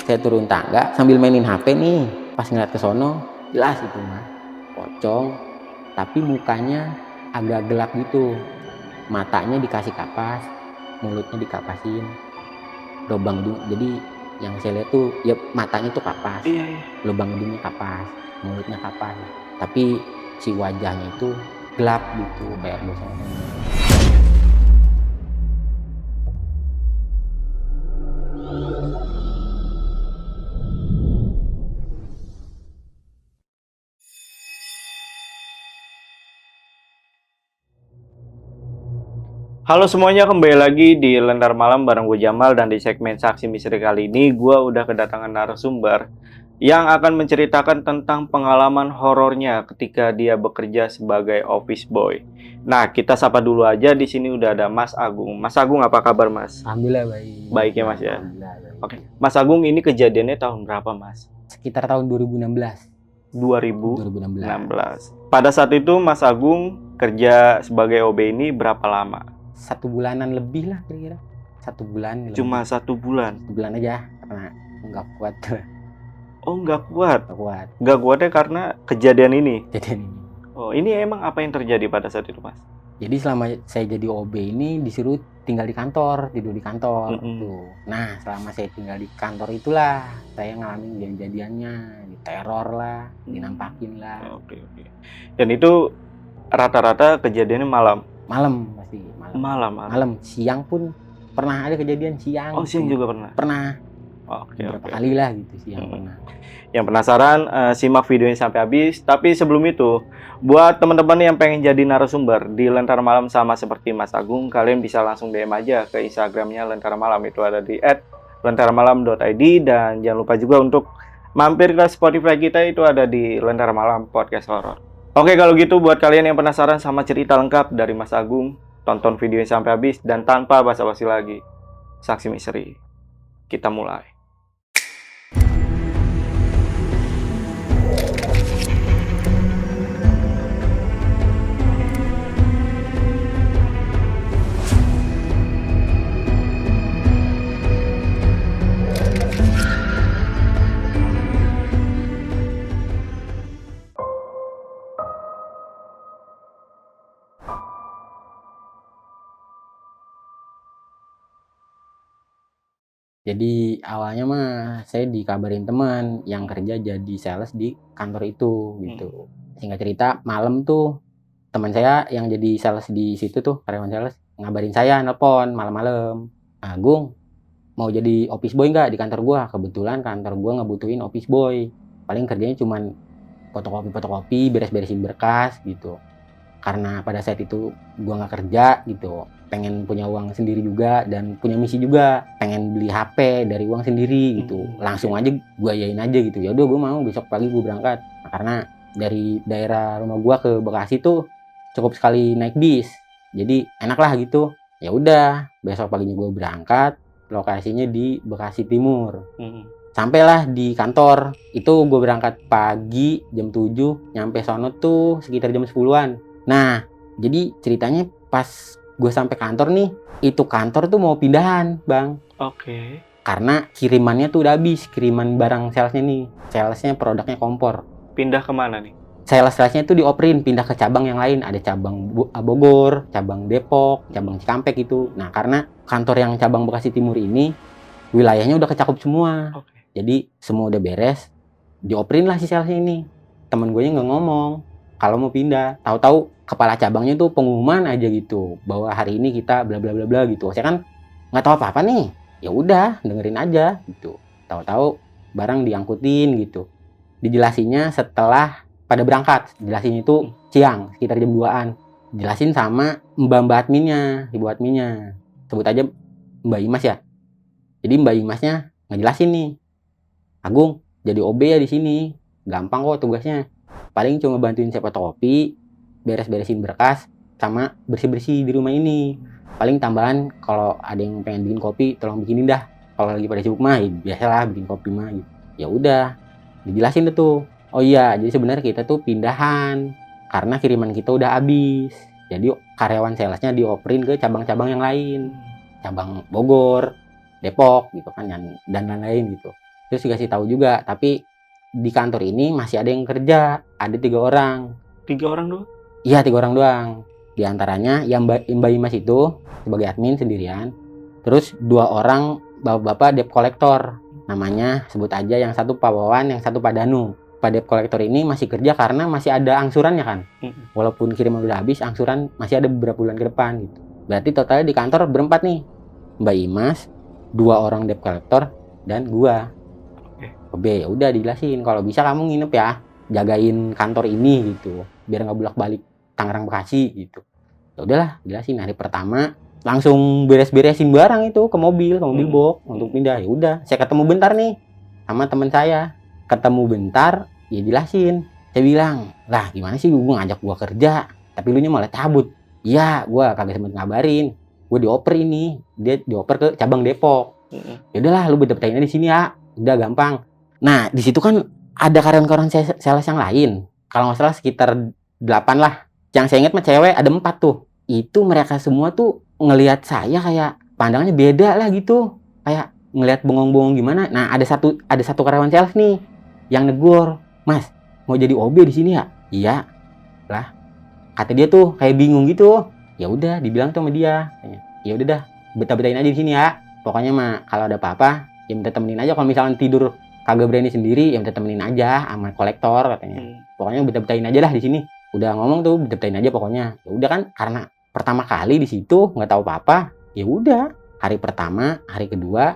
Saya turun tangga sambil mainin HP nih, pas ngeliat ke sono, jelas itu mah, pocong, tapi mukanya agak gelap gitu, matanya dikasih kapas, mulutnya dikapasin, lubang hidung jadi yang saya lihat tuh ya matanya tuh kapas, Iya, iya. lubang hidungnya kapas, mulutnya kapas, tapi si wajahnya itu gelap gitu kayak bosong. Halo semuanya, kembali lagi di Lentar Malam bareng gue Jamal, dan di segmen Saksi Misteri kali ini gue udah kedatangan narasumber yang akan menceritakan tentang pengalaman horornya ketika dia bekerja sebagai office boy. Nah, kita sapa dulu aja. Di sini udah ada Mas Agung. Mas Agung, apa kabar, Mas? Alhamdulillah baik. Baik ya, Mas ya. Alhamdulillah baik. Oke, Mas Agung, ini kejadiannya tahun berapa, Mas? Sekitar tahun 2016. 2016. Pada saat itu Mas Agung kerja sebagai OB ini berapa lama? 1 bulanan lebih lah kira-kira. 1 bulan. Cuma lebih. 1 bulan. 1 bulan aja karena nggak kuat. Oh, nggak kuat. Nggak kuat. Nggak kuatnya karena kejadian ini. Kejadian ini. Oh, ini emang apa yang terjadi pada saat itu, Mas? Jadi selama saya jadi OB ini disuruh tinggal di kantor, tidur di kantor. Tuh. Nah, selama saya tinggal di kantor itulah saya ngalamin kejadiannya, diteror lah, dinampakin lah. Oke. Dan itu rata-rata kejadiannya malam. Malam pasti, malam. Malam, siang pun pernah ada kejadian siang. Oh, siang juga pernah. Pernah. Oke. Berapa kali lah gitu siang pernah. Yang penasaran, simak videonya sampai habis. Tapi sebelum itu, buat teman-teman yang pengen jadi narasumber di Lentera Malam sama seperti Mas Agung, kalian bisa langsung DM aja ke Instagramnya Lentera Malam. Itu ada di @lenteramalam.id, dan jangan lupa juga untuk mampir ke Spotify kita, itu ada di Lentera Malam Podcast Horror. Oke, kalau gitu buat kalian yang penasaran sama cerita lengkap dari Mas Agung, tonton videonya sampai habis, dan tanpa basa-basi lagi, Saksi Misteri, kita mulai. Jadi awalnya mah saya dikabarin teman yang kerja jadi sales di kantor itu gitu. Singkat cerita, malam tuh teman saya yang jadi sales di situ tuh, karyawan sales, ngabarin saya, nelpon malam-malam. Agung, mau jadi office boy nggak di kantor gua? Kebetulan kantor gua ngebutuhin office boy. Paling kerjanya cuman fotokopi, beres-beresin berkas gitu. Karena pada saat itu gua nggak kerja gitu, pengen punya uang sendiri juga dan punya misi juga, pengen beli HP dari uang sendiri gitu. Langsung aja gua yain aja gitu. Ya udah, gua mau, besok pagi gua berangkat. Nah, karena dari daerah rumah gua ke Bekasi tuh cukup sekali naik bis, jadi enak lah gitu. Ya udah, besok paginya gua berangkat, lokasinya di Bekasi Timur. Sampailah di kantor itu, gue berangkat pagi jam 7, nyampe sono tuh sekitar jam 10-an. Nah, jadi ceritanya pas gue sampai kantor nih, itu kantor tuh mau pindahan, Bang. Oke. Karena kirimannya tuh udah habis, kiriman barang salesnya nih. Salesnya produknya kompor. Pindah kemana nih? Salesnya itu dioperin, pindah ke cabang yang lain. Ada cabang Bogor, cabang Depok, cabang Cikampek gitu. Nah, karena kantor yang cabang Bekasi Timur ini, wilayahnya udah kecakup semua. Oke. Jadi semua udah beres, dioperin lah si salesnya ini. Temen gue nggak ngomong kalau mau pindah. Tahu-tahu kepala cabangnya tuh pengumuman aja gitu, bahwa hari ini kita bla bla bla bla gitu. Saya kan nggak tahu apa-apa nih. Ya udah, dengerin aja gitu. Tahu-tahu barang diangkutin gitu. Dijelasinnya setelah pada berangkat. Jelasin itu siang, sekitar jam 2-an. Jelasin sama mbak adminnya, ibu adminnya. Sebut aja Mbak Imas ya. Jadi Mbak Imasnya ngejelasin nih, Agung, jadi OB ya di sini. Gampang kok tugasnya. Paling cuma bantuin saya fotokopi, beres-beresin berkas, sama bersih-bersih di rumah ini. Paling tambahan kalau ada yang pengen bikin kopi, tolong bikinin dah. Kalau lagi pada sibuk mah, biasalah bikin kopi mah gitu. Ya udah, dijelasin tuh. Oh iya, jadi sebenarnya kita tuh pindahan karena kiriman kita udah habis. Jadi karyawan salesnya dioperin ke cabang-cabang yang lain. Cabang Bogor, Depok gitu kan, dan lain-lain gitu. Terus dikasih tahu juga, tapi di kantor ini masih ada yang kerja, ada 3 orang. 3 orang doang? Iya, 3 orang doang. Di antaranya yang Mbak Imas itu sebagai admin sendirian. Terus 2 orang bapak-bapak debt collector. Namanya sebut aja yang satu Pak Wawan, yang satu Pak Danu. Pak debt collector ini masih kerja karena masih ada angsurannya kan. Walaupun kiriman udah habis, angsuran masih ada beberapa bulan ke depan gitu. Berarti totalnya di kantor berempat nih. Mbak Imas, 2 orang debt collector, dan gua. Oke, ya udah dijelasin kalau bisa kamu nginep ya, jagain kantor ini gitu, biar nggak bolak-balik Tangerang Bekasi gitu. Ya udahlah, jelasin hari pertama langsung beres-beresin barang itu ke mobil box untuk pindah. Ya udah, saya ketemu bentar nih sama teman saya. Ketemu bentar, ya jelasin. Saya bilang, "Lah, gimana sih gua ngajak gua kerja, tapi lu nya malah cabut." "Iya, gua kagak sempet ngabarin. Gua dioper ini." Dia dioper ke cabang Depok. "Ya udahlah, lu betah-betahin di sini ya. Udah gampang." Nah, di situ kan ada karyawan-karyawan sales yang lain. Kalau nggak salah sekitar 8 lah. Yang saya ingat mah cewek ada 4 tuh. Itu mereka semua tuh ngelihat saya kayak pandangannya beda lah gitu. Kayak ngelihat bengong-bengong gimana. Nah, ada satu karyawan sales nih yang negur, "Mas, mau jadi OB di sini ya?" "Iya." Lah, kata dia tuh kayak bingung gitu. Ya udah, dibilang tuh sama dia, "Ya udah dah, betah-betahin aja di sini ya. Pokoknya mah kalau ada apa-apa, ya minta temenin aja. Kalau misalnya tidur kagak berani sendiri, ya minta temenin aja sama kolektor," katanya. "Pokoknya betah-betahin aja lah di sini." Udah ngomong tuh betah-betahin aja pokoknya. Ya udah kan, karena pertama kali di situ nggak tahu apa-apa. Ya udah, hari pertama, hari kedua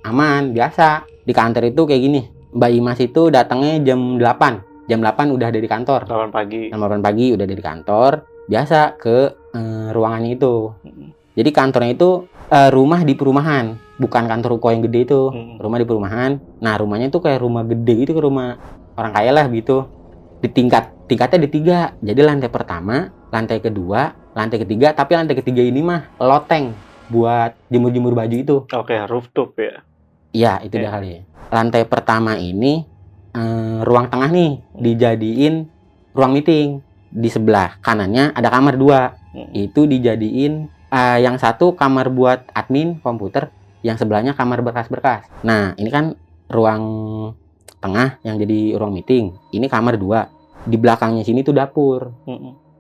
aman, biasa. Di kantor itu kayak gini. Mbak Imas itu datangnya jam 8. Jam 8 udah ada di kantor. 8 pagi. Jam 8 pagi udah ada di kantor. Biasa ke ruangannya itu. Jadi kantornya itu rumah di perumahan, bukan kantor ruko yang gede itu. Rumah di perumahan. Nah, rumahnya tuh kayak rumah gede gitu, ke rumah orang kaya lah gitu. Di tingkatnya ada 3. Jadi lantai pertama, lantai kedua, lantai ketiga. Tapi lantai ketiga ini mah loteng buat jemur-jemur baju itu. Oke, rooftop ya. Iya, itu dia kali ya. Lantai pertama ini ruang tengah nih dijadiin ruang meeting. Di sebelah kanannya ada kamar 2. Itu dijadiin yang satu kamar buat admin komputer, yang sebelahnya kamar berkas-berkas. Nah, ini kan ruang tengah yang jadi ruang meeting. Ini kamar 2. Di belakangnya sini tuh dapur.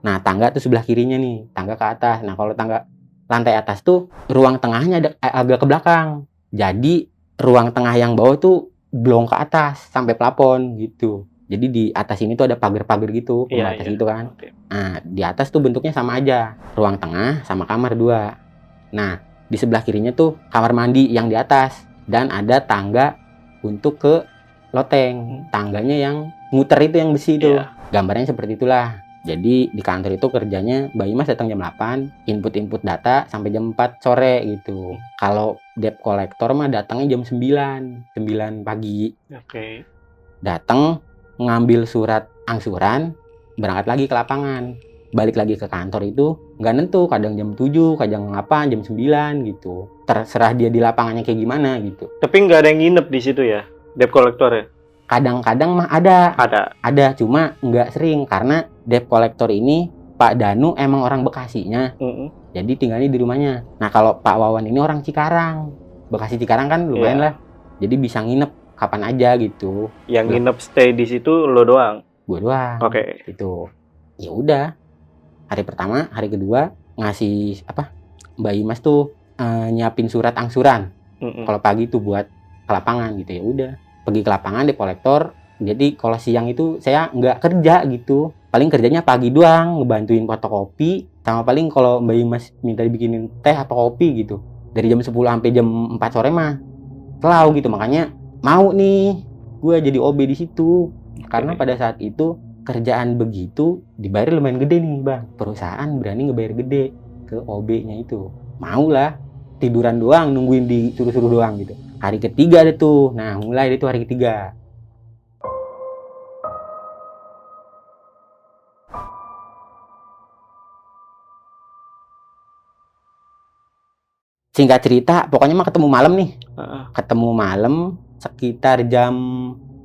Nah, tangga tuh sebelah kirinya nih, tangga ke atas. Nah, kalau tangga lantai atas tuh ruang tengahnya agak ke belakang. Jadi ruang tengah yang bawah tuh belum ke atas sampai plafon gitu. Jadi di atas ini tuh ada pagar-pagar gitu, pembatas gitu kan. Nah, di atas tuh bentuknya sama aja. Ruang tengah sama kamar 2. Nah, di sebelah kirinya tuh kamar mandi yang di atas. Dan ada tangga untuk ke loteng. Tangganya yang muter itu, yang besi itu. Gambarnya seperti itulah. Jadi di kantor itu kerjanya Mbak Imas datang jam 8, input data sampai jam 4 sore gitu. Kalau debt collector mah datangnya jam 9 pagi. Oke. Datang, ngambil surat angsuran, berangkat lagi ke lapangan. Balik lagi ke kantor itu nggak nentu, kadang jam 7, kadang jam 9 gitu. Terserah dia di lapangannya kayak gimana gitu. Tapi nggak ada yang nginep di situ ya, debt collector ya? Kadang-kadang mah ada. Ada, cuma nggak sering karena debt collector ini Pak Danu emang orang Bekasinya. Jadi tinggalnya di rumahnya. Nah, kalau Pak Wawan ini orang Cikarang. Bekasi Cikarang kan lumayan lah. Jadi bisa nginep kapan aja gitu. Yang nginep stay di situ lo doang? Gue doang. Oke. Itu. Ya udah. Hari pertama, hari kedua ngasih Mbak Imas tuh nyiapin surat angsuran. Kalau pagi tuh buat ke lapangan gitu. Ya udah. Pergi ke lapangan di kolektor. Jadi kalau siang itu saya nggak kerja gitu. Paling kerjanya pagi doang, ngebantuin fotokopi. Sama paling kalau Mbak Imas minta dibikinin teh atau kopi gitu. Dari jam 10 sampai jam 4 sore mah selalu gitu. Makanya mau nih gue jadi OB di situ. Karena pada saat itu kerjaan begitu dibayar lumayan gede nih bang. Perusahaan berani ngebayar gede ke OB-nya itu. Mau lah, tiduran doang, nungguin disuruh-suruh doang gitu. Hari ketiga deh tuh. Nah, mulai deh tuh hari ketiga. Singkat cerita, pokoknya mah ketemu malam nih. Ketemu malam sekitar jam,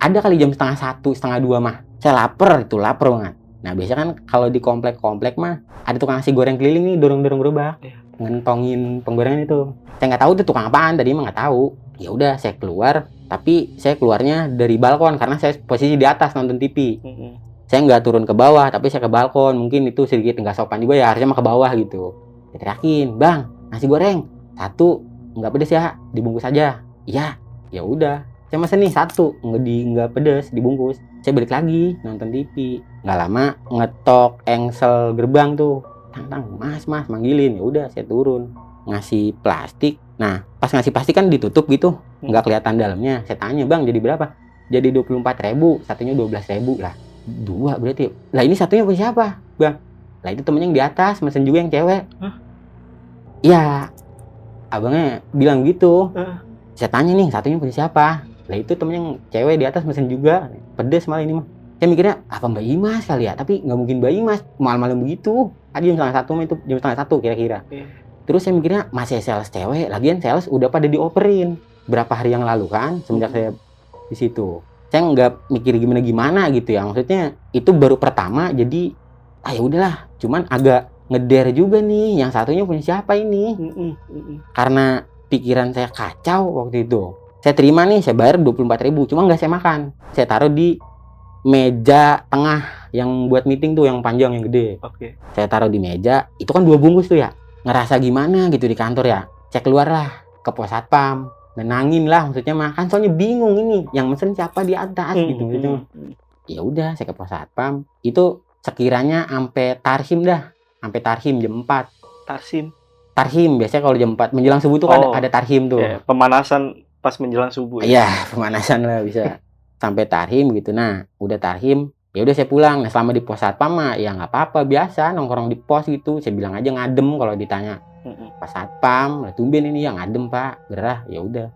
ada kali jam 1:30, 1:30 mah. Saya lapar banget. Nah, biasanya kan kalau di komplek-komplek mah ada tukang nasi goreng keliling nih, dorong-dorong gerobak. ngentongin penggorengan itu. Saya nggak tahu itu tukang apaan, tadi mah nggak tahu. Ya udah saya keluar, tapi saya keluarnya dari balkon karena saya posisi di atas nonton TV. Saya nggak turun ke bawah, tapi saya ke balkon. Mungkin itu sedikit nggak sopan juga ya, harusnya mah ke bawah gitu. Saya teriakin, "Bang, nasi goreng 1, nggak pedes ya, dibungkus aja." "Iya." Ya udah, saya mesen nih 1, nggak pedes, dibungkus. Saya balik lagi nonton TV. Nggak lama ngetok engsel gerbang tuh. Tang, "Mas, manggilin." Ya udah, saya turun. Ngasih plastik. Nah, pas ngasih plastik kan ditutup gitu, nggak kelihatan dalamnya. Saya tanya, "Bang, jadi berapa?" "Jadi 24.000, satunya 12.000 lah." 2 berarti. Lah ini satunya punya siapa, Bang? Lah itu temennya yang di atas, mesen juga yang cewek. Hah? Iya, abangnya bilang gitu. Heeh. Saya tanya nih, satunya punya siapa? Lah itu temennya yang cewek di atas mesen juga. Pedes malah ini mah. Saya mikirnya, apa Mbak Imas kali ya? Tapi nggak mungkin Mbak Imas, malam-malam begitu. Tadi jam 1:30 itu, jam 1:30 kira-kira. Terus saya mikirnya, masih sales cewek, lagian sales udah pada dioperin berapa hari yang lalu kan, semenjak saya di situ. Saya nggak mikir gimana gitu ya, maksudnya itu baru pertama, jadi ya udahlah. Cuman agak ngeder juga nih, yang satunya punya siapa ini? Karena pikiran saya kacau waktu itu. Saya terima nih, saya bayar 24.000, cuma nggak saya makan. Saya taruh di meja tengah yang buat meeting tuh, yang panjang, yang gede. Oke. Saya taruh di meja, itu kan 2 bungkus tuh ya. Ngerasa gimana gitu di kantor ya. Saya keluar lah ke pos satpam, nenangin lah maksudnya mah. Kan soalnya bingung ini, yang mesen siapa di atas gitu. Ya udah, saya ke pos satpam. Itu sekiranya sampai tarhim dah. Sampai tarhim jam 4. Tarhim biasanya kalau jam 4 menjelang subuh tuh ada tarhim tuh. Yeah, pemanasan pas menjelang subuh. Iya, pemanasan lah bisa. Sampai tarhim gitu. Nah, udah tarhim, ya udah saya pulang. Nah, selama di pos satpam mah ya nggak apa-apa, biasa nongkrong di pos gitu. Saya bilang aja ngadem kalau ditanya. Pas satpam, lah tumben ini yang ngadem, Pak. Gerah, ya udah.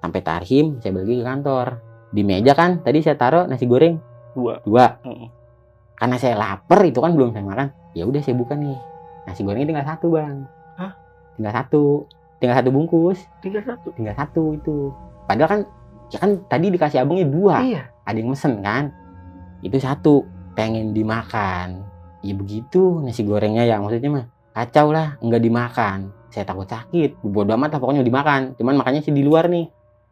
Sampai tarhim, saya balik ke kantor. Di meja kan tadi saya taruh nasi goreng 2. Karena saya lapar, itu kan belum saya makan. Ya udah saya buka nih. Nasi gorengnya tinggal 1, Bang. Hah? Tinggal 1. Tinggal 1 bungkus. Tinggal 1. Tinggal 1 itu. Padahal kan ya kan tadi dikasih abangnya 2. Iya. Ada yang mesen kan. Itu 1 pengen dimakan. Ya begitu nasi gorengnya ya, maksudnya mah kacau lah, nggak dimakan. Saya takut sakit. Bodo amat lah pokoknya dimakan. Cuman makanya sih di luar nih.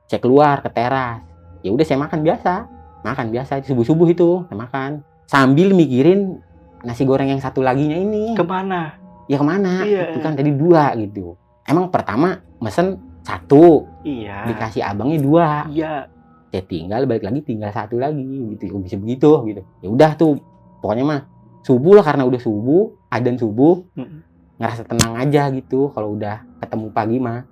Saya keluar ke teras. Ya udah saya makan biasa. Makan biasa subuh-subuh itu saya makan. Sambil mikirin nasi goreng yang 1 laginya ini. Kemana? Ya kemana? Iya. Itu kan tadi 2 gitu. Emang pertama mesen 1. Iya. Dikasih abangnya 2. Iya. Saya tinggal balik lagi, tinggal 1 lagi gitu. Bisa begitu gitu. Ya udah tuh pokoknya mah subuh lah, karena udah subuh, adzan subuh. Ngerasa tenang aja gitu kalau udah ketemu pagi mah.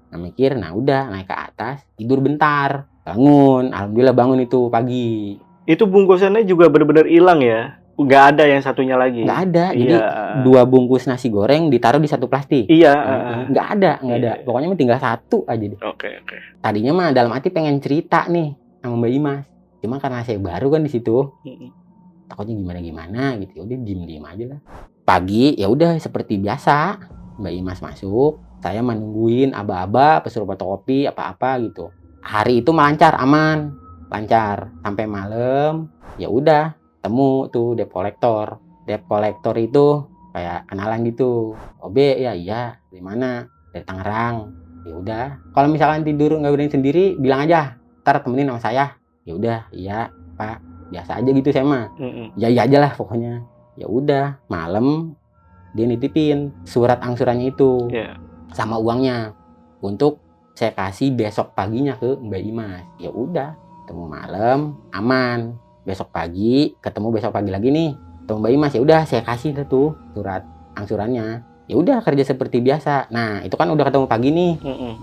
Nah mikir, nah udah naik ke atas, tidur bentar. Bangun, alhamdulillah bangun itu pagi. Itu bungkusannya juga benar-benar hilang ya? Nggak ada yang satunya lagi? Nggak ada, jadi Iya. 2 bungkus nasi goreng ditaruh di 1 plastik. Iya. Nggak ada. Iya. Pokoknya mah tinggal 1 aja deh. Oke. Tadinya mah dalam hati pengen cerita nih sama Mbak Imas. Cuma karena saya baru kan di situ, takutnya gimana gitu. Udah diem aja lah. Pagi ya udah seperti biasa, Mbak Imas masuk, saya menungguin aba-aba pesuruh fotokopi apa-apa gitu. Hari itu lancar, aman, lancar sampai malam. Ya udah temu tuh debt collector. Debt collector itu kayak kenalan gitu. "Obe ya, iya, dari mana?" "Dari Tangerang." Ya udah, kalau misalkan tidur nggak berani sendiri bilang aja, ntar temenin sama saya. Ya udah, iya Pak, biasa aja gitu saya mah. Ya aja lah pokoknya. Ya udah, malam dia nitipin surat angsurannya itu. Iya. Sama uangnya untuk saya kasih besok paginya ke Mbak Imas. Ya udah, ketemu malam aman. Besok pagi ketemu besok pagi lagi nih, ketemu Mbak Imas. Ya udah saya kasih tuh surat angsurannya. Ya udah kerja seperti biasa. Nah itu kan udah ketemu pagi nih.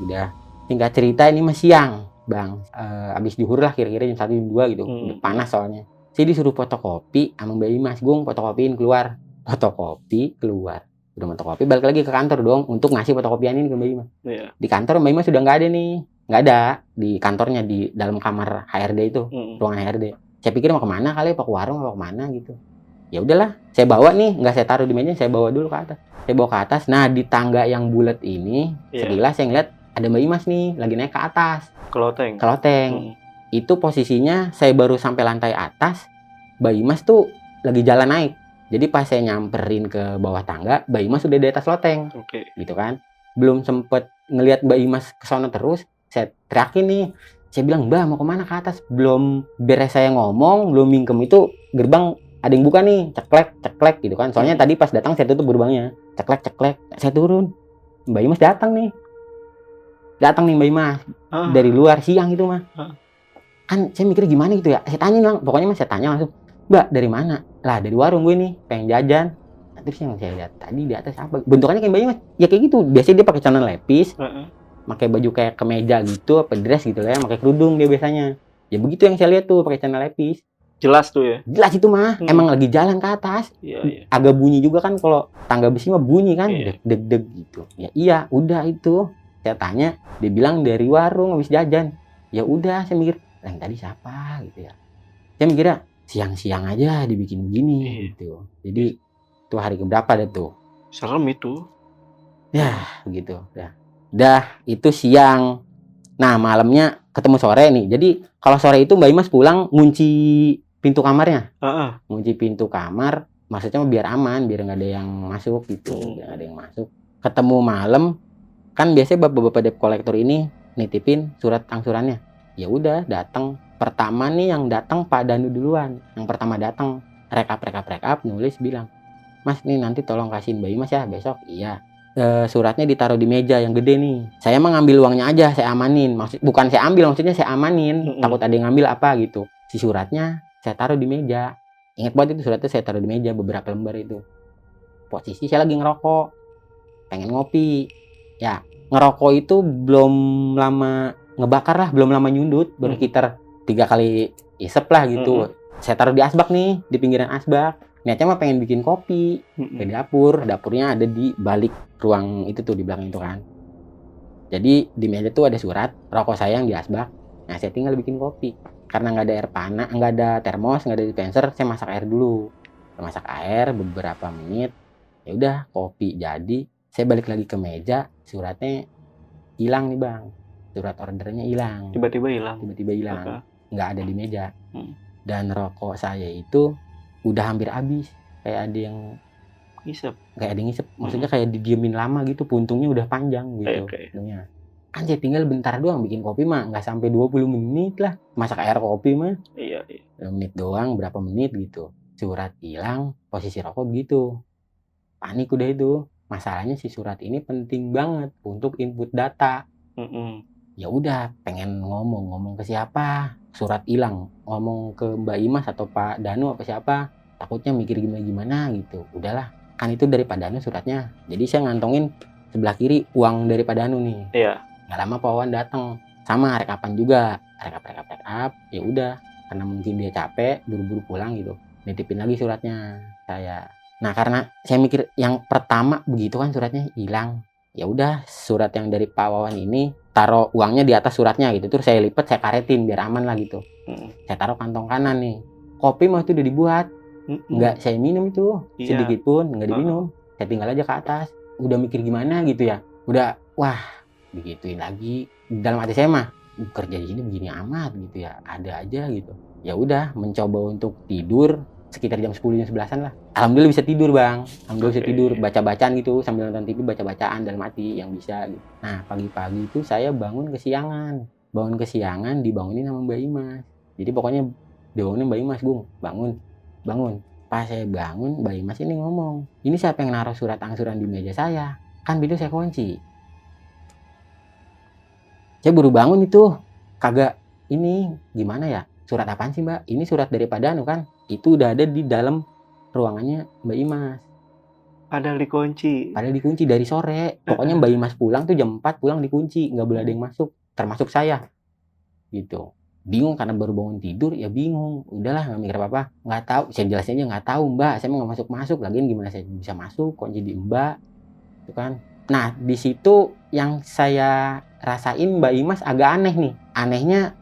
Udah tinggal cerita ini mah siang, Bang. Abis zuhur lah kira-kira jam 1 jam 2 gitu. Udah panas soalnya. Saya disuruh fotokopi sama Mbak Imas. Gung fotokopiin keluar. Fotokopi keluar. Udah fotokopi balik lagi ke kantor dong untuk ngasih fotokopian ini ke Mbak Imas. Iya. Di kantor Mbak Imas sudah nggak ada nih. Nggak ada di kantornya, di dalam kamar HRD itu, ruangan HRD. Saya pikir mau kemana kali, apa ke warung apa kemana gitu. Ya udahlah, saya bawa nih, nggak saya taruh di meja, saya bawa dulu ke atas. Saya bawa ke atas. Nah di tangga yang bulat ini, sekilas saya ngeliat ada Mbak Imas nih lagi naik ke atas. Keloteng. Itu posisinya saya baru sampai lantai atas, Mbak Imas tuh lagi jalan naik Jadi pas saya nyamperin ke bawah tangga, Mbak Imas udah di atas loteng, Oke. gitu kan. Belum sempet ngelihat Mbak Imas ke sono terus, saya teriakin nih. Saya bilang, "Mbak, mau kemana ke atas?" Belum beres saya ngomong, belum mingkem itu gerbang ada yang buka nih, ceklek, ceklek gitu kan. Soalnya tadi pas datang saya tutup gerbangnya, ceklek, ceklek. Saya turun, Mbak Imas datang nih. Datang nih Mbak Imas dari luar siang itu mah. Kan saya mikir gimana gitu ya. Saya tanya bang, pokoknya mas saya tanya langsung, "Mbak, dari mana?" "Lah, dari warung gue nih, pengen jajan." Nah, terus yang saya lihat tadi di atas apa? Bentukannya kayak Mbak Imas. Ya kayak gitu. Biasanya dia pakai celana lepis, pakai baju kayak kemeja gitu, apa dress gitu lah ya, pakai kerudung dia biasanya. Ya begitu yang saya lihat tuh, pakai celana lepis. Jelas tuh ya. Jelas itu mah, emang lagi jalan ke atas. Iya. Agak bunyi juga kan kalau tangga besi mah bunyi kan, Iya. deg-deg gitu. Ya iya, udah itu. Saya tanya, dia bilang dari warung habis jajan. Ya udah, saya mikir, yang tadi siapa gitu ya. Saya mikirnya siang-siang aja dibikin begini gitu. Jadi itu hari keberapa deh tuh? Serem itu. Ya, begitu. Dah itu siang. Nah, malamnya ketemu sore nih. Jadi kalau sore itu Mbak Imas pulang ngunci pintu kamarnya. Ngunci pintu kamar, maksudnya biar aman, biar nggak ada yang masuk gitu, biar nggak ada yang masuk. Ketemu malam, kan biasanya bapak-bapak debt collector ini nitipin surat angsurannya. Ya udah, datang. Pertama nih yang datang Pak Danu duluan. Yang pertama datang, rekap, nulis bilang, "Mas, nih nanti tolong kasihin Mbak Imas ya besok." Iya. Suratnya ditaruh di meja yang gede nih. Saya mah ngambil uangnya aja, saya amanin. Bukan saya ambil, maksudnya saya amanin. Takut ada yang ngambil apa gitu. Si suratnya saya taruh di meja. Ingat banget itu suratnya saya taruh di meja beberapa lembar itu. Posisi saya lagi ngerokok, pengen ngopi. Ya, ngerokok itu belum lama ngebakar lah, belum lama nyundut, baru sekitar 3 kali isep lah gitu. Saya taruh di asbak nih, di pinggiran asbak. Niatnya mah pengen bikin kopi ke dapur. Dapurnya ada di balik ruang itu tuh, di belakang itu kan. Jadi di meja tuh ada surat, rokok saya yang di asbak. Nah, saya tinggal bikin kopi. Karena nggak ada air panas, nggak ada termos, nggak ada dispenser, saya masak air dulu. Saya masak air beberapa menit. Ya udah, kopi jadi. Saya balik lagi ke meja, suratnya hilang nih bang. Surat ordernya hilang. Tiba-tiba hilang. Nggak ada di meja. Dan rokok saya itu udah hampir habis, kayak ada yang ngisep, maksudnya kayak didiemin lama gitu, puntungnya udah panjang gitu. Kan saya tinggal bentar doang bikin kopi mah, nggak sampai 20 menit lah, masak air kopi mah. 2 menit doang, berapa menit gitu. Surat hilang, posisi rokok gitu. Panik udah itu. Masalahnya si surat ini penting banget untuk input data. Ya udah, pengen ngomong ke siapa? Surat hilang, ngomong ke Mbak Imas atau Pak Danu apa siapa, takutnya mikir gimana gitu. Udahlah, kan itu dari Pak Danu suratnya, jadi saya ngantongin sebelah kiri uang dari Pak Danu nih. Nggak lama Pak Wawan datang, sama rekapan juga, rekap. Ya udah, karena mungkin dia capek buru-buru pulang gitu, nitipin lagi suratnya saya. Nah, karena saya mikir yang pertama begitu kan suratnya hilang, ya udah, surat yang dari Pak Wawan ini taruh uangnya di atas suratnya gitu, terus saya lipat, saya karetin biar aman lah gitu. Saya taruh kantong kanan nih. Kopi mah itu udah dibuat, nggak saya minum itu sedikit pun, nggak diminum. Saya tinggal aja ke atas. Udah mikir gimana gitu ya, udah wah digituin lagi. Dalam hati saya mah kerja di sini begini amat gitu ya, ada aja gitu. Ya udah, mencoba untuk tidur sekitar jam 10 jam 11-an lah. Alhamdulillah bisa tidur bang, alhamdulillah bisa tidur, baca-bacaan gitu sambil nonton TV, baca-bacaan dalam hati yang bisa gitu. Nah, pagi-pagi itu saya bangun kesiangan, dibangunin sama Mbak Imas. Jadi pokoknya dibangunin Mbak Imas, "Gung, bangun." Pas saya bangun, Mbak Imas ini ngomong, "Ini siapa yang naruh surat angsuran di meja saya? Kan pintu saya kunci." Saya baru bangun itu, kagak ini gimana ya? Surat apaan sih Mbak? Ini surat dari Pak Danu kan? Itu udah ada di dalam ruangannya Mbak Imas. Padahal dikunci dari sore. Pokoknya Mbak Imas pulang tuh jam 4, pulang dikunci, nggak boleh ada yang masuk, termasuk saya. Gitu. Bingung karena baru bangun tidur, ya bingung. Udahlah, nggak mikir apa-apa. Nggak tahu, saya jelasin aja nggak tahu Mbak, saya nggak masuk-masuk. Lagian gimana saya bisa masuk, kunci di Mbak. Itu kan. Nah, di situ yang saya rasain Mbak Imas agak aneh nih. Anehnya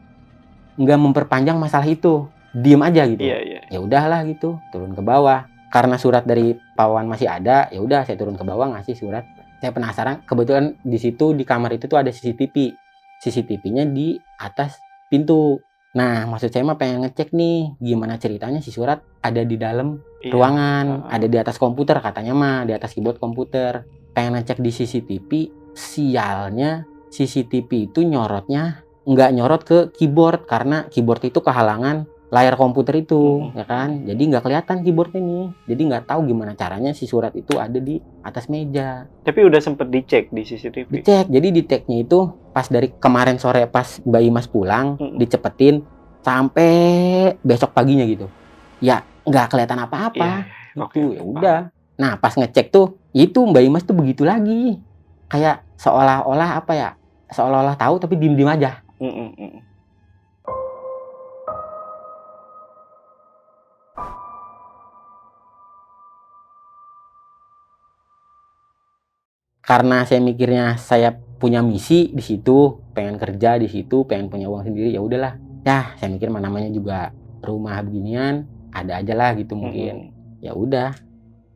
nggak memperpanjang masalah itu, diem aja gitu. Ya udahlah gitu, turun ke bawah. Karena surat dari Pak Wawan masih ada, ya udah saya turun ke bawah ngasih surat. Saya penasaran, kebetulan di situ di kamar itu tuh ada CCTV. CCTV-nya di atas pintu. Nah, maksud saya mah pengen ngecek nih gimana ceritanya si surat ada di dalam Iya. ruangan, ada di atas komputer katanya mah, di atas keyboard komputer. Pengen ngecek di CCTV, sialnya CCTV itu nyorotnya nggak nyorot ke keyboard karena keyboard itu kehalangan layar komputer itu, ya kan? Jadi nggak kelihatan keyboardnya nih. Jadi nggak tahu gimana caranya si surat itu ada di atas meja. Tapi udah sempet dicek di CCTV. Dicek, jadi di tag-nya itu pas dari kemarin sore pas Mbak Imas pulang, dicepetin sampai besok paginya gitu. Ya nggak kelihatan apa-apa. Iya, Gitu, oke, ya udah. Nah pas ngecek tuh, itu Mbak Imas tuh begitu lagi. Kayak seolah-olah apa ya? Seolah-olah tahu tapi diem-diem aja. Karena saya mikirnya saya punya misi di situ, pengen kerja di situ, pengen punya uang sendiri, ya udahlah. Ya, saya mikir mah namanya juga rumah beginian, ada aja lah gitu mungkin. Ya udah,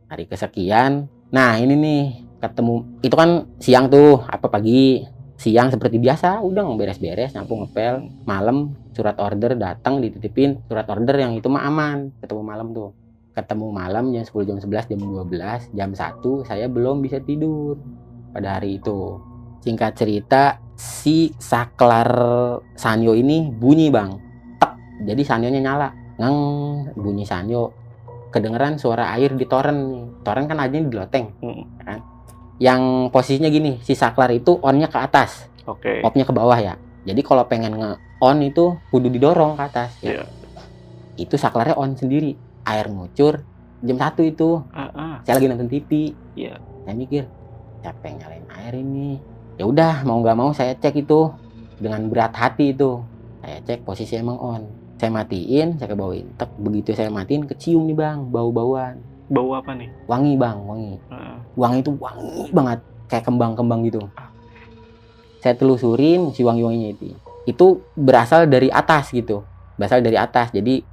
hari kesekian. Nah, ini nih ketemu itu kan siang tuh, apa pagi. Siang seperti biasa, udah beres-beres, nyapu ngepel. Malam surat order datang dititipin, surat order yang itu mah aman, ketemu malam tuh. Ketemu malam jam 10, jam 11, jam 12, jam 1 saya belum bisa tidur pada hari itu. Singkat cerita, si saklar sanyo ini bunyi bang, tek. Jadi sanyonya nyala, ngeng, bunyi sanyo. Kedengeran suara air di toren nih. Toren kan adanya di loteng, kan? Yang posisinya gini, si saklar itu onnya ke atas, off-nya ke bawah ya. Jadi kalau pengen nge-on itu kudu didorong ke atas ya. Itu saklarnya on sendiri, air ngucur. Jam 1 itu, saya lagi nonton TV. Saya mikir, siapa yang nyalain air ini? Ya udah, mau nggak mau saya cek itu dengan berat hati itu. Saya cek posisi emang on. Saya matiin, saya kebawain. Tek, begitu saya matiin, kecium nih bang, bau-bauan. Bau apa nih? Wangi bang, wangi. Wangi itu wangi banget, kayak kembang-kembang gitu. Saya telusurin si wangi-wanginya itu. Itu berasal dari atas gitu, berasal dari atas. Jadi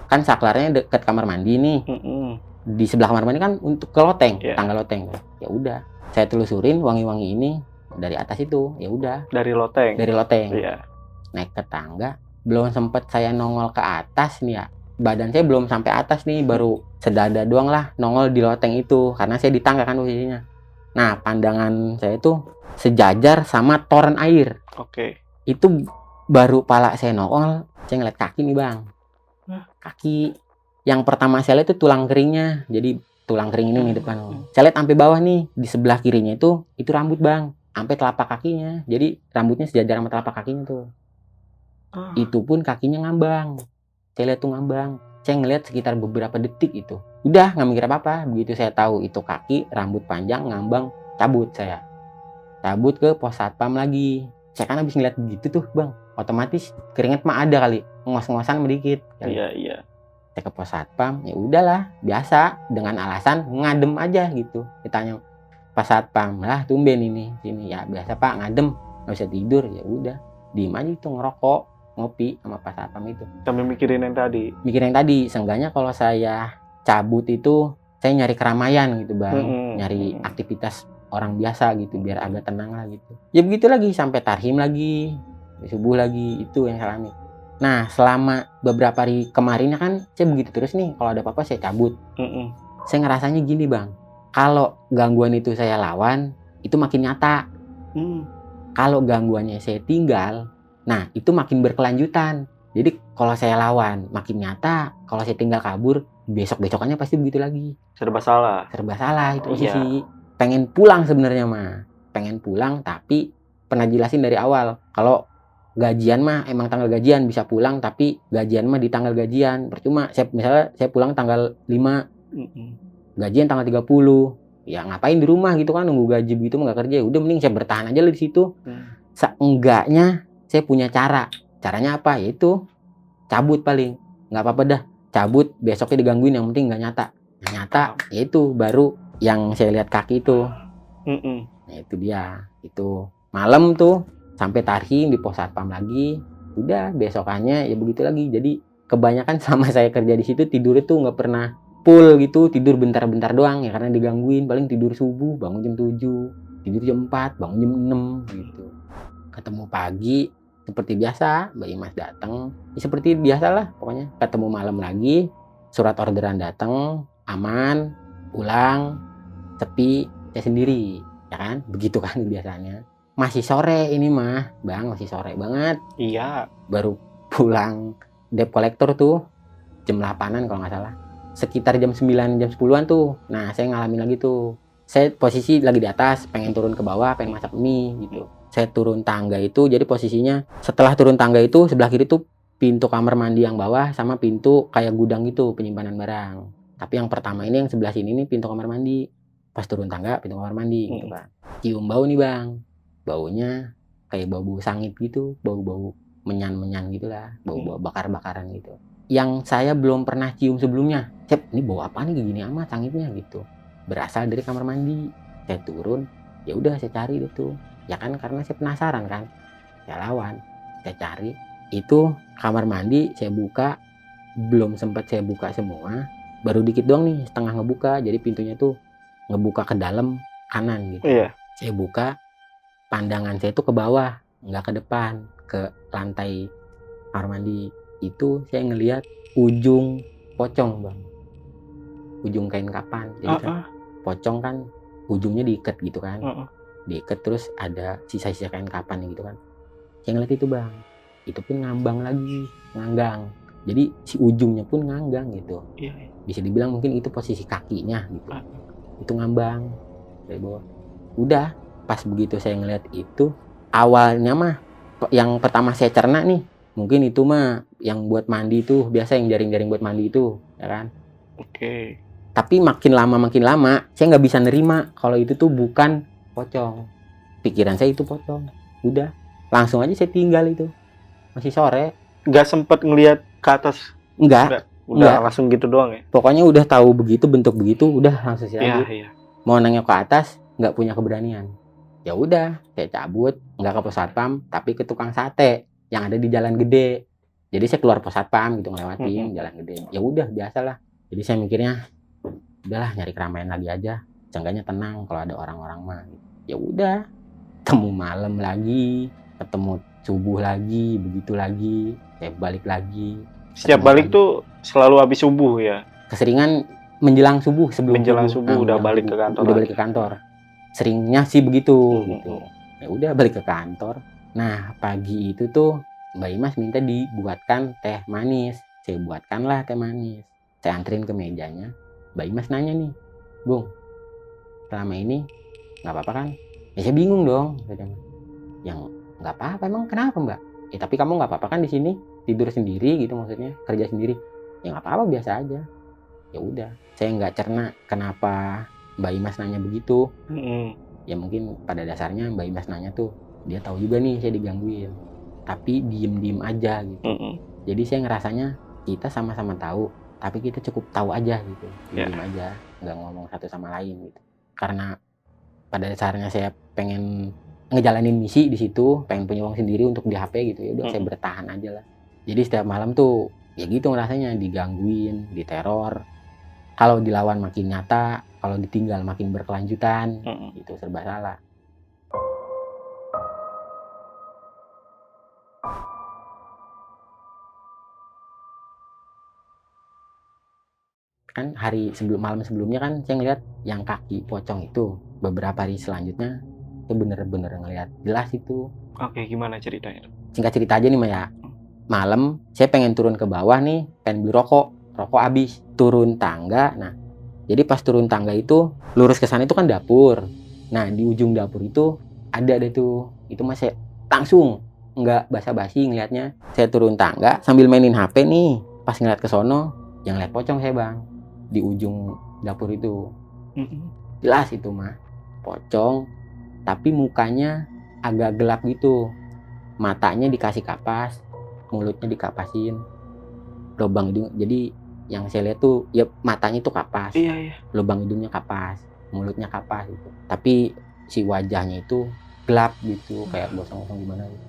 kan saklarnya dekat kamar mandi nih. Di sebelah kamar mandi kan untuk ke loteng, tangga loteng. Ya udah, saya telusurin wangi-wangi ini dari atas itu. Ya udah. Dari loteng. Naik ke tangga, belum sempat saya nongol ke atas nih ya. Badan saya belum sampai atas nih, baru sedada doang lah nongol di loteng itu karena saya di tangga kan posisinya. Nah, pandangan saya tuh sejajar sama toren air. Itu baru pala saya nongol, saya ngeliat kaki nih bang. Kaki yang pertama saya lihat itu tulang keringnya. Jadi tulang kering ini nih depan. Saya lihat sampai bawah nih, di sebelah kirinya itu rambut bang, sampai telapak kakinya. Jadi rambutnya sejajar sama telapak kakinya tuh. Itu pun kakinya ngambang. Saya lihat tuh ngambang. Saya ngeliat sekitar beberapa detik itu. Udah nggak mikir apa-apa. Begitu saya tahu itu kaki, rambut panjang, ngambang, cabut saya. Cabut ke pos satpam lagi. Saya kan habis ngeliat begitu tuh bang, otomatis keringet mah ada kali, ngos-ngosan sedikit. Iya. Saya ke pos satpam, ya udahlah, biasa dengan alasan ngadem aja gitu. Ditanya pas satpam, lah tumben ini sini ya biasa pak ngadem, nggak bisa tidur. Ya udah, diem aja itu ngerokok, ngopi sama pas satpam itu. Sambil mikirin yang tadi. Seenggaknya kalau saya cabut itu saya nyari keramaian gitu bang, nyari aktivitas orang biasa gitu biar agak tenang lah gitu. Ya begitu lagi sampai tarhim lagi, subuh lagi, itu yang saya alami. Nah selama beberapa hari kemarinnya kan saya begitu terus nih, kalau ada apa-apa saya cabut. Saya ngerasanya gini bang, kalau gangguan itu saya lawan itu makin nyata. Kalau gangguannya saya tinggal, nah itu makin berkelanjutan. Jadi kalau saya lawan makin nyata, kalau saya tinggal kabur, besok-besokannya pasti begitu lagi. Serba salah itu posisi. Pengen pulang sebenarnya mah, pengen pulang, tapi pernah jelasin dari awal kalau gajian mah emang tanggal gajian bisa pulang, tapi gajian mah di tanggal gajian. Percuma misalnya saya pulang tanggal 5, gajian tanggal 30, ya ngapain di rumah gitu kan nunggu gaji begitu mah nggak kerja. Udah mending saya bertahan aja di situ. Seenggaknya saya punya caranya apa, yaitu cabut paling, nggak apa-apa dah cabut, besoknya digangguin, yang penting nggak nyata. Yaitu baru yang saya lihat kaki itu. Nah itu dia, itu malam tuh sampai tarhim di pos satpam lagi. Udah besokannya ya begitu lagi. Jadi kebanyakan sama saya kerja di situ tidur itu nggak pernah full gitu, tidur bentar-bentar doang ya karena digangguin. Paling tidur subuh bangun jam 7, tidur jam 4 bangun jam 6 gitu. Ketemu pagi seperti biasa Mbak Imas datang, ya seperti biasalah pokoknya, ketemu malam lagi, surat orderan datang, aman, pulang, sepi, saya sendiri, ya kan, begitu kan biasanya. Masih sore ini mah Bang, masih sore banget, Iya. baru pulang debt collector tuh jam 8-an kalau nggak salah, sekitar jam 9, jam 10-an tuh. Nah saya ngalamin lagi tuh, saya posisi lagi di atas, pengen turun ke bawah, pengen masak mie gitu. Saya turun tangga itu, jadi posisinya setelah turun tangga itu sebelah kiri tuh pintu kamar mandi yang bawah sama pintu kayak gudang gitu penyimpanan barang. Tapi yang pertama ini yang sebelah sini nih pintu kamar mandi. Pas turun tangga pintu kamar mandi gitu kan. Cium bau nih Bang. Baunya kayak bau-bau sangit gitu, bau-bau menyan-menyan gitulah, bau-bau bakar-bakaran gitu. Yang saya belum pernah cium sebelumnya. Cep, ini bau apa nih gini amat sangitnya gitu. Berasal dari kamar mandi. Saya turun, ya udah saya cari itu. Ya kan karena saya penasaran kan. Saya lawan, saya cari. Itu kamar mandi saya buka, belum sempat saya buka semua. Baru dikit doang nih, setengah ngebuka. Jadi pintunya tuh ngebuka ke dalam kanan gitu. Iya. Saya buka, pandangan saya tuh ke bawah, nggak ke depan, ke lantai kamar mandi. Itu saya ngelihat ujung pocong Bang, ujung kain kapan. Jadi kan pocong kan ujungnya diikat gitu kan, diikat terus ada sisa-sisa kain kapan gitu kan. Saya ngeliat itu Bang, itu pun ngambang lagi, nganggang. Jadi si ujungnya pun nganggang gitu. Iya. Bisa dibilang mungkin itu posisi kakinya gitu. Itu ngambang dari bawah. Udah pas begitu saya ngeliat itu, awalnya mah yang pertama saya cerna nih, mungkin itu mah yang buat mandi tuh, biasa yang jaring-jaring buat mandi itu, ya kan. Oke. Tapi makin lama saya nggak bisa nerima kalau itu tuh bukan pocong. Pikiran saya itu pocong. Udah langsung aja saya tinggal itu. Masih sore. Nggak sempet ngelihat ke atas? Enggak. Udah langsung gitu doang ya? Pokoknya udah tahu begitu, bentuk begitu, udah langsung saya cabut. Iya. Mau nengok ke atas, nggak punya keberanian. Ya udah, saya cabut, nggak ke pos satpam, tapi ke tukang sate yang ada di Jalan Gede. Jadi saya keluar pos satpam gitu, ngelewatin Jalan Gede. Ya udah, biasalah. Jadi saya mikirnya, udahlah nyari keramaian lagi aja. Seenggaknya tenang kalau ada orang-orang mah. Ya udah, ketemu malam lagi, ketemu subuh lagi, begitu lagi, saya balik lagi. Setiap balik tuh selalu habis subuh ya? Keseringan menjelang subuh, sebelum menjelang subuh udah balik ke kantor. Udah balik ke kantor. Seringnya sih begitu gitu. Ya udah balik ke kantor. Nah, pagi itu tuh Mbak Imas minta dibuatkan teh manis. Saya buatkanlah teh manis. Saya anterin ke mejanya. Mbak Imas nanya nih, "Bung, selama ini nggak apa-apa kan?" Ya saya bingung dong. Yang nggak apa-apa, emang kenapa Mbak? Ya tapi kamu nggak apa-apa kan di sini, tidur sendiri gitu maksudnya, kerja sendiri. Ya nggak apa-apa, biasa aja. Ya udah, saya nggak cerna kenapa Mbak Imas nanya begitu. Ya mungkin pada dasarnya Mbak Imas nanya tuh, dia tahu juga nih saya digangguin, tapi diem-diem aja gitu. Jadi saya ngerasanya kita sama-sama tahu, tapi kita cukup tahu aja gitu, diem aja, nggak ngomong satu sama lain gitu. Karena pada dasarnya saya pengen ngejalanin misi di situ, pengen punya uang sendiri untuk di HP gitu, ya udah saya bertahan aja lah. Jadi setiap malam tuh ya gitu ngerasanya, digangguin, diteror. Kalau dilawan makin nyata, kalau ditinggal makin berkelanjutan, itu serba salah. Kan malam sebelumnya kan saya ngeliat yang kaki pocong itu, beberapa hari selanjutnya itu bener-bener ngeliat jelas itu. Oke, gimana ceritanya? Singkat cerita aja nih Mbak ya. Malam saya pengen turun ke bawah nih, pengen beli rokok habis, turun tangga. Nah, jadi pas turun tangga itu lurus ke sana itu kan dapur. Nah, di ujung dapur itu ada deh tuh. Itu Mas saya langsung nggak basa-basi ngelihatnya. Saya turun tangga sambil mainin HP nih. Pas ngeliat ke sono, yang lihat pocong saya Bang. Di ujung dapur itu. Jelas itu mah pocong, tapi mukanya agak gelap gitu. Matanya dikasih kapas, mulutnya dikapasin. Lubang hidung. Jadi yang saya lihat tuh ya matanya tuh kapas, lubang hidungnya kapas, mulutnya kapas gitu. Tapi si wajahnya itu gelap gitu, kayak gosong-gosong gimana gitu.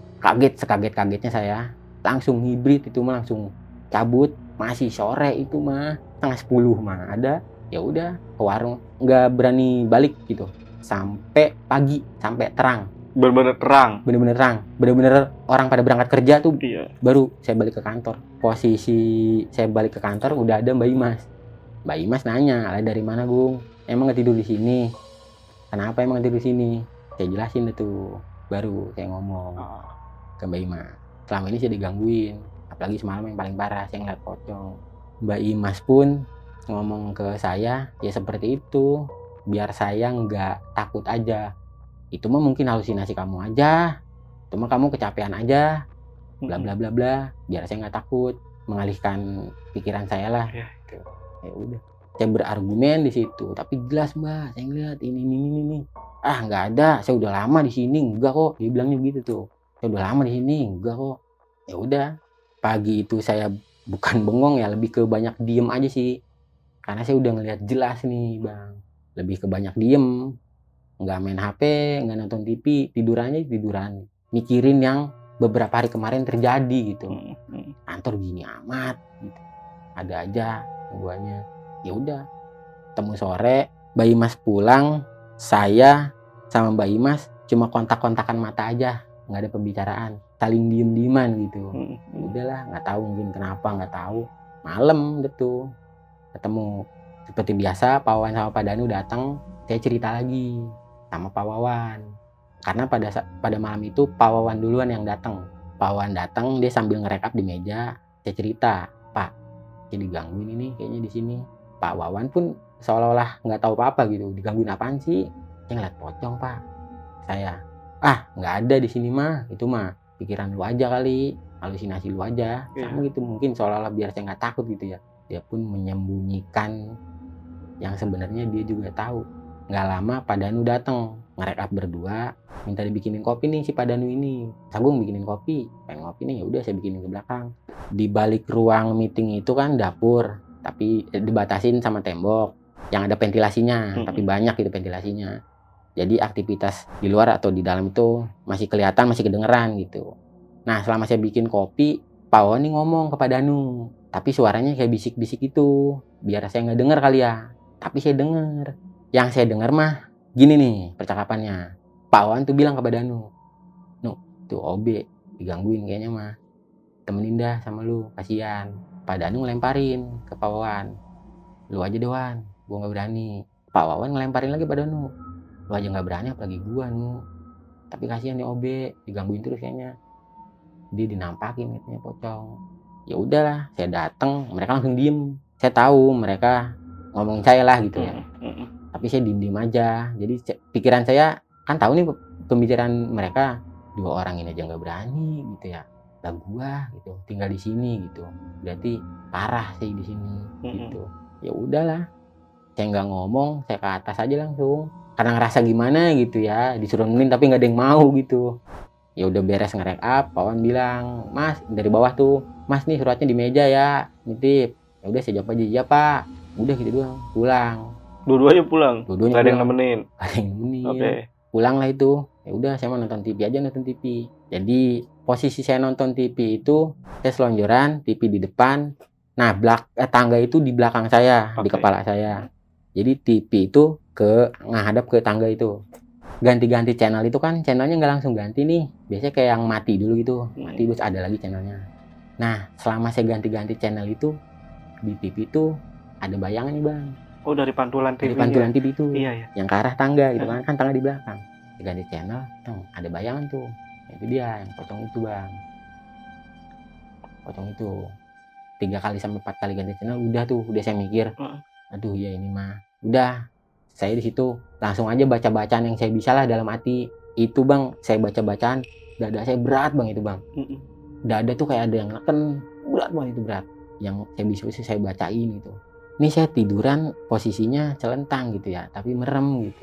Sekaget-kagetnya saya langsung hibrid itu mah, langsung cabut. Masih sore itu mah, 9:30 mah ada. Ya udah ke warung, nggak berani balik gitu sampai pagi, sampai terang. Bener-bener terang. bener-bener terang, bener-bener orang pada berangkat kerja tuh Iya. baru saya balik ke kantor. Posisi saya balik ke kantor udah ada Mbak Imas. Mbak Imas nanya, "Lah dari mana, Bung? Emang nggak tidur di sini? Kenapa emang nggak tidur di sini?" Saya jelasin itu. Baru saya ngomong ke Mbak Imas. Selama ini saya digangguin, apalagi semalam yang paling parah saya ngeliat pocong. Mbak Imas pun ngomong ke saya, ya seperti itu, biar saya nggak takut aja. Itu mah mungkin halusinasi kamu aja, itu mah kamu kecapean aja, bla bla bla bla, biar saya nggak takut, mengalihkan pikiran saya lah. Iya. Gitu. Ya udah, saya berargumen di situ, tapi jelas Mbak, saya ngeliat ini. Ah nggak ada, saya udah lama di sini, enggak kok, dia bilangnya gitu tuh. Saya udah lama di sini, enggak kok. Ya udah, pagi itu saya bukan bengong ya, lebih ke banyak diem aja sih, karena saya udah ngeliat jelas nih Bang, lebih ke banyak diem. Nggak main HP, nggak nonton TV, tiduran, mikirin yang beberapa hari kemarin terjadi gitu. Kantor gini amat, gitu. Ada aja gangguannya. Ya udah, temu sore, Mbak Imas pulang, saya sama Mbak Imas cuma kontak-kontakan mata aja, nggak ada pembicaraan, saling diem-dieman gitu. Ya udahlah, nggak tahu mungkin kenapa, nggak tahu. Malam gitu, ketemu seperti biasa, Pak Wawan sama Pak Danu datang, saya cerita lagi sama Pak Wawan. Karena pada malam itu Pak Wawan duluan yang datang. Pak Wawan datang, dia sambil ngerekap di meja, saya cerita, "Pak, saya digangguin ini kayaknya di sini." Pak Wawan pun seolah-olah nggak tahu apa-apa gitu. "Digangguin apaan sih?" "Saya ngeliat pocong, Pak." Saya, "Ah, nggak ada di sini mah. Itu mah pikiran lu aja kali, halusinasi lu aja." Sama gitu, mungkin seolah-olah biar saya nggak takut gitu ya. Dia pun menyembunyikan yang sebenarnya dia juga tahu. Nggak lama Pak Danu datang, nge-rekap berdua, minta dibikinin kopi nih si Pak Danu ini. "Sagung bikinin kopi." "Pengen ngopi nih." Ya udah saya bikinin ke belakang. Di balik ruang meeting itu kan dapur, tapi dibatasin sama tembok yang ada ventilasinya, tapi banyak itu ventilasinya. Jadi aktivitas di luar atau di dalam itu masih kelihatan, masih kedengeran gitu. Nah, selama saya bikin kopi, Pak Wawan nih ngomong ke Pak Danu, tapi suaranya kayak bisik-bisik itu, biar saya nggak denger kali ya. Tapi saya denger. Yang saya denger mah gini nih percakapannya. Pak Wawan tuh bilang ke Pak Danu, "Nuh, tuh OB digangguin kayaknya mah. Temenin dah sama lu, kasihan." Pak Danu ngelemparin ke Pak Wawan, "Lu aja doan, gua nggak berani." Pak Wawan ngelemparin lagi Pak Danu, "Lu aja nggak berani apalagi gua nu. Tapi kasihan nih OB, digangguin terus kayaknya. Dia dinampakin katanya pocong." Ya udahlah, saya datang, mereka langsung diem. Saya tahu mereka ngomongin saya lah gitu ya. Tapi saya diem-diem aja. Jadi pikiran saya kan tahu nih pembicaraan mereka, 2 orang ini aja nggak berani gitu ya. Lah gua gitu, tinggal di sini gitu. Berarti parah sih di sini gitu. Ya udahlah, saya nggak ngomong, saya ke atas aja langsung. Karena ngerasa gimana gitu ya, disuruh nemenin tapi nggak ada yang mau gitu. Ya udah beres nge-rekap, Pak Wan bilang, "Mas," dari bawah tuh, "Mas nih suratnya di meja ya, nitip." Ya udah saya jawab aja, "Iya Pak." Udah gitu doang, pulang. Dua-duanya pulang. Dua-duanya Nggak ada yang pulang. nemenin. Ada yang nemenin. Oke. Pulang lah itu. Ya udah saya mau nonton TV aja, nonton TV. Jadi posisi saya nonton TV itu, saya selonjoran, TV di depan. Nah, tangga itu di belakang saya, di kepala saya. Jadi TV itu ngadap ke tangga itu. Ganti-ganti channel itu kan channelnya nggak langsung ganti nih. Biasanya kayak yang mati dulu gitu. Mati terus ada lagi channelnya. Nah, selama saya ganti-ganti channel itu, di TV itu ada bayangan nih Bang. Oh, dari pantulan Dari TV-nya. pantulan TV itu. Iya. Yang ke arah tangga gitu kan tangga di belakang. Ganti channel, ada bayangan tuh. Itu dia yang pocong itu Bang. Pocong itu. 3 kali sampai 4 kali ganti channel udah saya mikir, aduh ya ini mah. Udah, saya di situ langsung aja baca bacaan yang saya bisa lah dalam hati. Itu Bang, saya baca bacaan, dada saya berat Bang itu Bang. Dada tuh kayak ada yang neken, berat banget itu berat. Yang saya bisa saya bacain gitu. Ini saya tiduran posisinya celentang gitu ya, tapi merem gitu.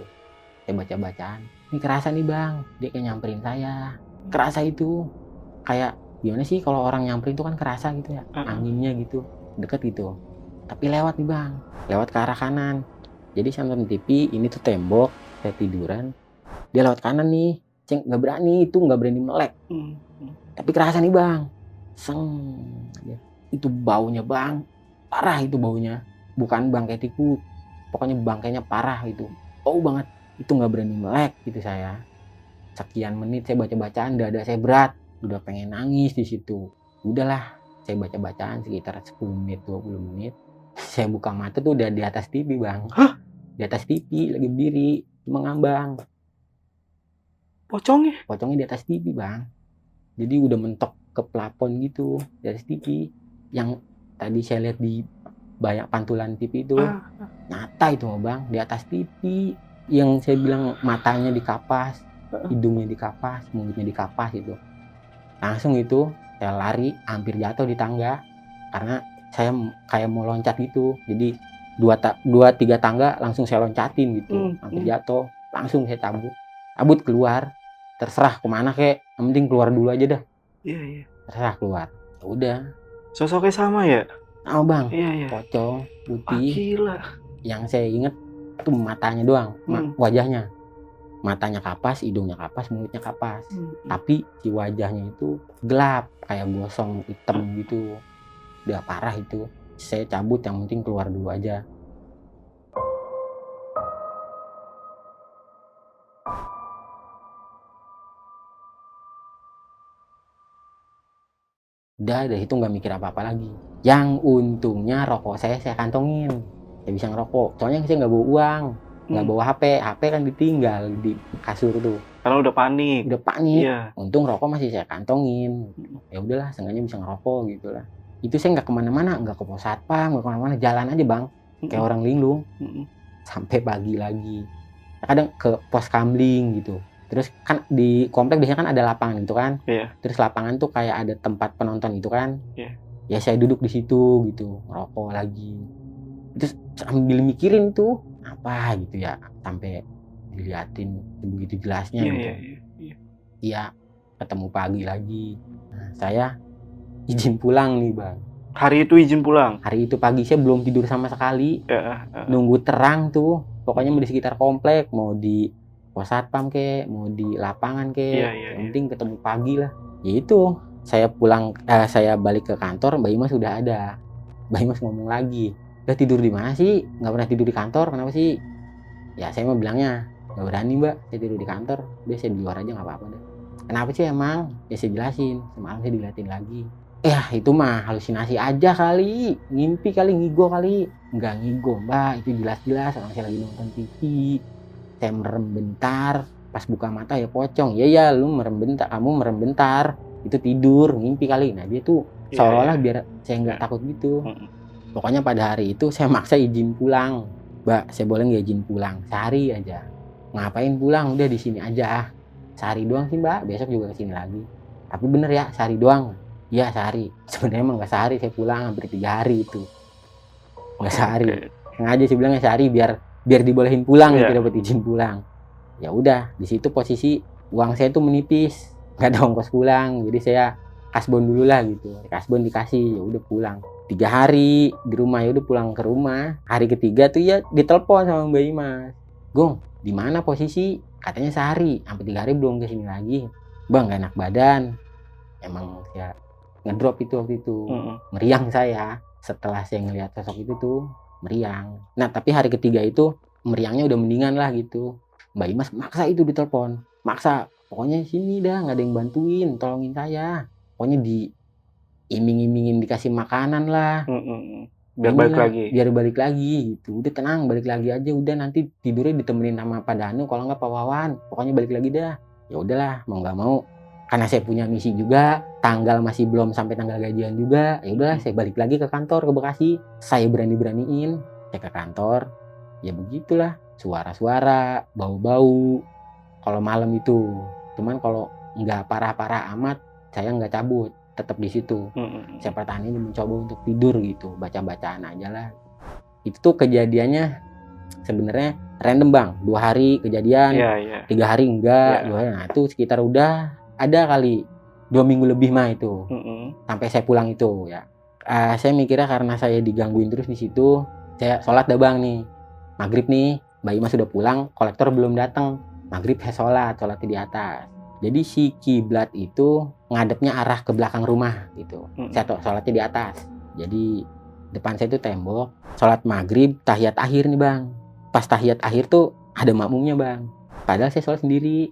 Saya baca bacaan, ini kerasa nih Bang, dia kayak nyamperin saya. Kerasa itu kayak gimana sih kalau orang nyamperin itu kan kerasa gitu ya, anginnya gitu, deket gitu. Tapi lewat nih Bang, lewat ke arah kanan. Jadi saya nonton TV, ini tuh tembok, saya tiduran, dia lewat kanan nih, saya nggak berani melek. Tapi kerasa nih Bang, seng, itu baunya Bang, parah itu baunya, bukan bangkai tikus, pokoknya bangkainya parah itu, bau banget, itu nggak berani melek gitu saya. sekian menit saya baca-bacaan, dada saya berat, udah pengen nangis di situ. Udahlah, saya baca-bacaan sekitar 10 menit, 20 menit. Saya buka mata tuh udah di atas TV, Bang. Hah? Di atas TV lagi berdiri, cuma ngambang. Pocongnya? Di atas TV, Bang. Jadi udah mentok ke plafon gitu di atas TV. Yang tadi saya lihat di banyak pantulan TV itu nyata itu, Bang, di atas TV. Yang saya bilang matanya dikapas, hidungnya dikapas, mulutnya dikapas itu. Langsung itu saya lari, hampir jatuh di tangga karena saya kayak mau loncat gitu. Jadi 2-3 tangga langsung saya loncatin gitu, hampir jatuh. Langsung saya cabut keluar. Terserah kemana kek, yang penting keluar dulu aja dah. Iya. Terserah keluar. Ya udah. Sosoknya sama ya? Oh, Bang, Iya. pocong putih. Gila. Yang saya inget tuh matanya doang, wajahnya. Matanya kapas, hidungnya kapas, mulutnya kapas. Tapi si wajahnya itu gelap, kayak gosong hitam gitu. Udah parah itu. Saya cabut, yang penting keluar dulu aja. Udah dari itu nggak mikir apa-apa lagi. Yang untungnya rokok saya kantongin. Saya bisa ngerokok. Soalnya saya nggak bawa uang, nggak bawa HP. HP kan ditinggal di kasur tuh. Karena udah panik. Iya. Untung rokok masih saya kantongin. Ya udahlah, seenggaknya bisa ngerokok gitu lah. Itu saya nggak kemana-mana, nggak ke pos satpam, nggak kemana-mana, jalan aja, Bang. Kayak orang linglung. Sampai pagi lagi. Kadang ke pos kamling gitu. Terus kan di komplek biasanya kan ada lapangan gitu kan. Iya. Terus lapangan tuh kayak ada tempat penonton gitu kan. Iya. Ya saya duduk di situ gitu, ngerokok lagi. Terus sambil mikirin tuh apa gitu ya, sampai diliatin begitu jelasnya gitu. Iya, ketemu pagi lagi. Nah, saya izin pulang nih, Bang. Hari itu izin pulang? Hari itu pagi saya belum tidur sama sekali. Nunggu terang tuh. Pokoknya mau di sekitar komplek, mau di pos satpam kek, mau di lapangan kek. Yang penting ketemu pagi lah. Ya itu, saya pulang, saya balik ke kantor, Mbak Imas udah ada. Mbak Imas ngomong lagi, udah tidur di mana sih? Nggak pernah tidur di kantor, kenapa sih? Ya saya mau bilangnya, nggak berani, Mbak, saya tidur di kantor. Udah saya di luar aja nggak apa-apa deh. Kenapa sih emang? Ya saya jelasin, semalam saya diliatin lagi. Itu mah halusinasi aja kali, ngimpi kali, ngigo kali. Nggak ngigo, Mbak, itu jelas-jelas orang saya lagi nonton TV. Saya merem bentar, pas buka mata ya pocong. Iya, lu merem bentar, kamu merem bentar. Itu tidur, ngimpi kali. Nah dia tuh seolah-olah biar saya nggak takut gitu. Pokoknya pada hari itu saya maksa izin pulang. Mbak, saya boleh nggak izin pulang? Sehari aja. Ngapain pulang? Udah di sini aja. Sehari doang sih, Mbak, besok juga kesini lagi. Tapi bener ya, sehari doang. Iya, sehari. Sebenarnya emang nggak sehari, saya pulang hampir 3 hari itu. Nggak sehari. Sengaja sih bilangnya sehari biar dibolehin pulang gitu, dapat izin pulang. Ya udah, di situ posisi uang saya tuh menipis, nggak ada ongkos pulang, jadi saya kasbon dulu lah gitu. Kasbon dikasih, ya udah pulang. 3 hari di rumah, ya udah pulang ke rumah. Hari ketiga tuh ya ditelepon sama Mbak Imas. Gong, di mana posisi? Katanya sehari, sampai 3 hari belum kesini lagi. Bang, nggak enak badan. Emang ya ngedrop itu waktu itu. Meriang saya setelah saya ngelihat sosok itu tuh. Meriang. Nah, tapi hari ketiga itu meriangnya udah mendingan lah gitu. Mbak Imas maksa itu ditelepon. Maksa. Pokoknya sini dah, nggak ada yang bantuin, tolongin saya. Pokoknya diiming-imingin dikasih makanan lah. Biar balik lagi. Biar balik lagi gitu. Udah tenang, balik lagi aja. Udah nanti tidurnya ditemenin sama Pak Danu, kalau nggak Pak Wawan. Pokoknya balik lagi dah. Ya udahlah, mau nggak mau. Karena saya punya misi juga, tanggal masih belum sampai tanggal gajian juga. Ya udahlah, saya balik lagi ke kantor ke Bekasi. Saya berani-beraniin, saya ke kantor. Ya begitulah, suara-suara, bau-bau. Kalau malam itu, cuman kalau nggak parah-parah amat, saya nggak cabut, tetap di situ. Saya pertahanin, mencoba untuk tidur gitu, baca-bacaan aja lah. Itu tuh kejadiannya sebenarnya random, Bang. 2 hari kejadian, 3 hari enggak, 2 hari. Nah itu sekitar udah ada kali 2 minggu lebih mah itu. Sampai saya pulang itu ya. Saya mikirnya karena saya digangguin terus di situ, saya sholat dah, Bang, nih. Maghrib nih, Mbak Ima sudah pulang, kolektor belum datang. Maghrib saya sholatnya di atas. Jadi si kiblat itu ngadepnya arah ke belakang rumah gitu. Saya sholatnya di atas. Jadi depan saya itu tembok. Sholat maghrib, tahiyat akhir nih, Bang. Pas tahiyat akhir tuh ada makmumnya, Bang. Padahal saya sholat sendiri.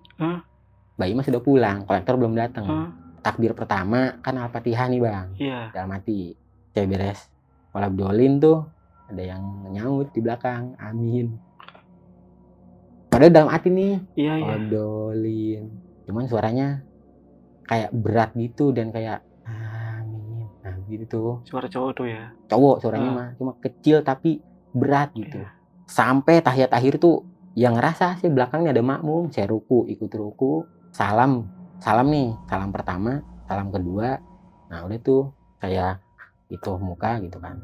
bayi mah sudah pulang, kolektor belum datang. Hah? Takbir pertama kan Al-Fatihah nih Bang, Iya. dalam hati. Saya beres Walabdolin tuh, ada yang nyaut di belakang, amin. Padahal dalam hati nih, Iya, iya. Walabdolin. Cuman suaranya kayak berat gitu dan kayak amin. Nah gitu tuh. Suara cowok tuh ya. Cowok suaranya mah cuma kecil tapi berat gitu. Iya. Sampai tahiyat akhir tuh yang ngerasa sih belakangnya ada makmum, saya ruku, ikut ruku, salam nih, salam pertama, salam kedua. Nah udah tuh saya itu muka gitu kan.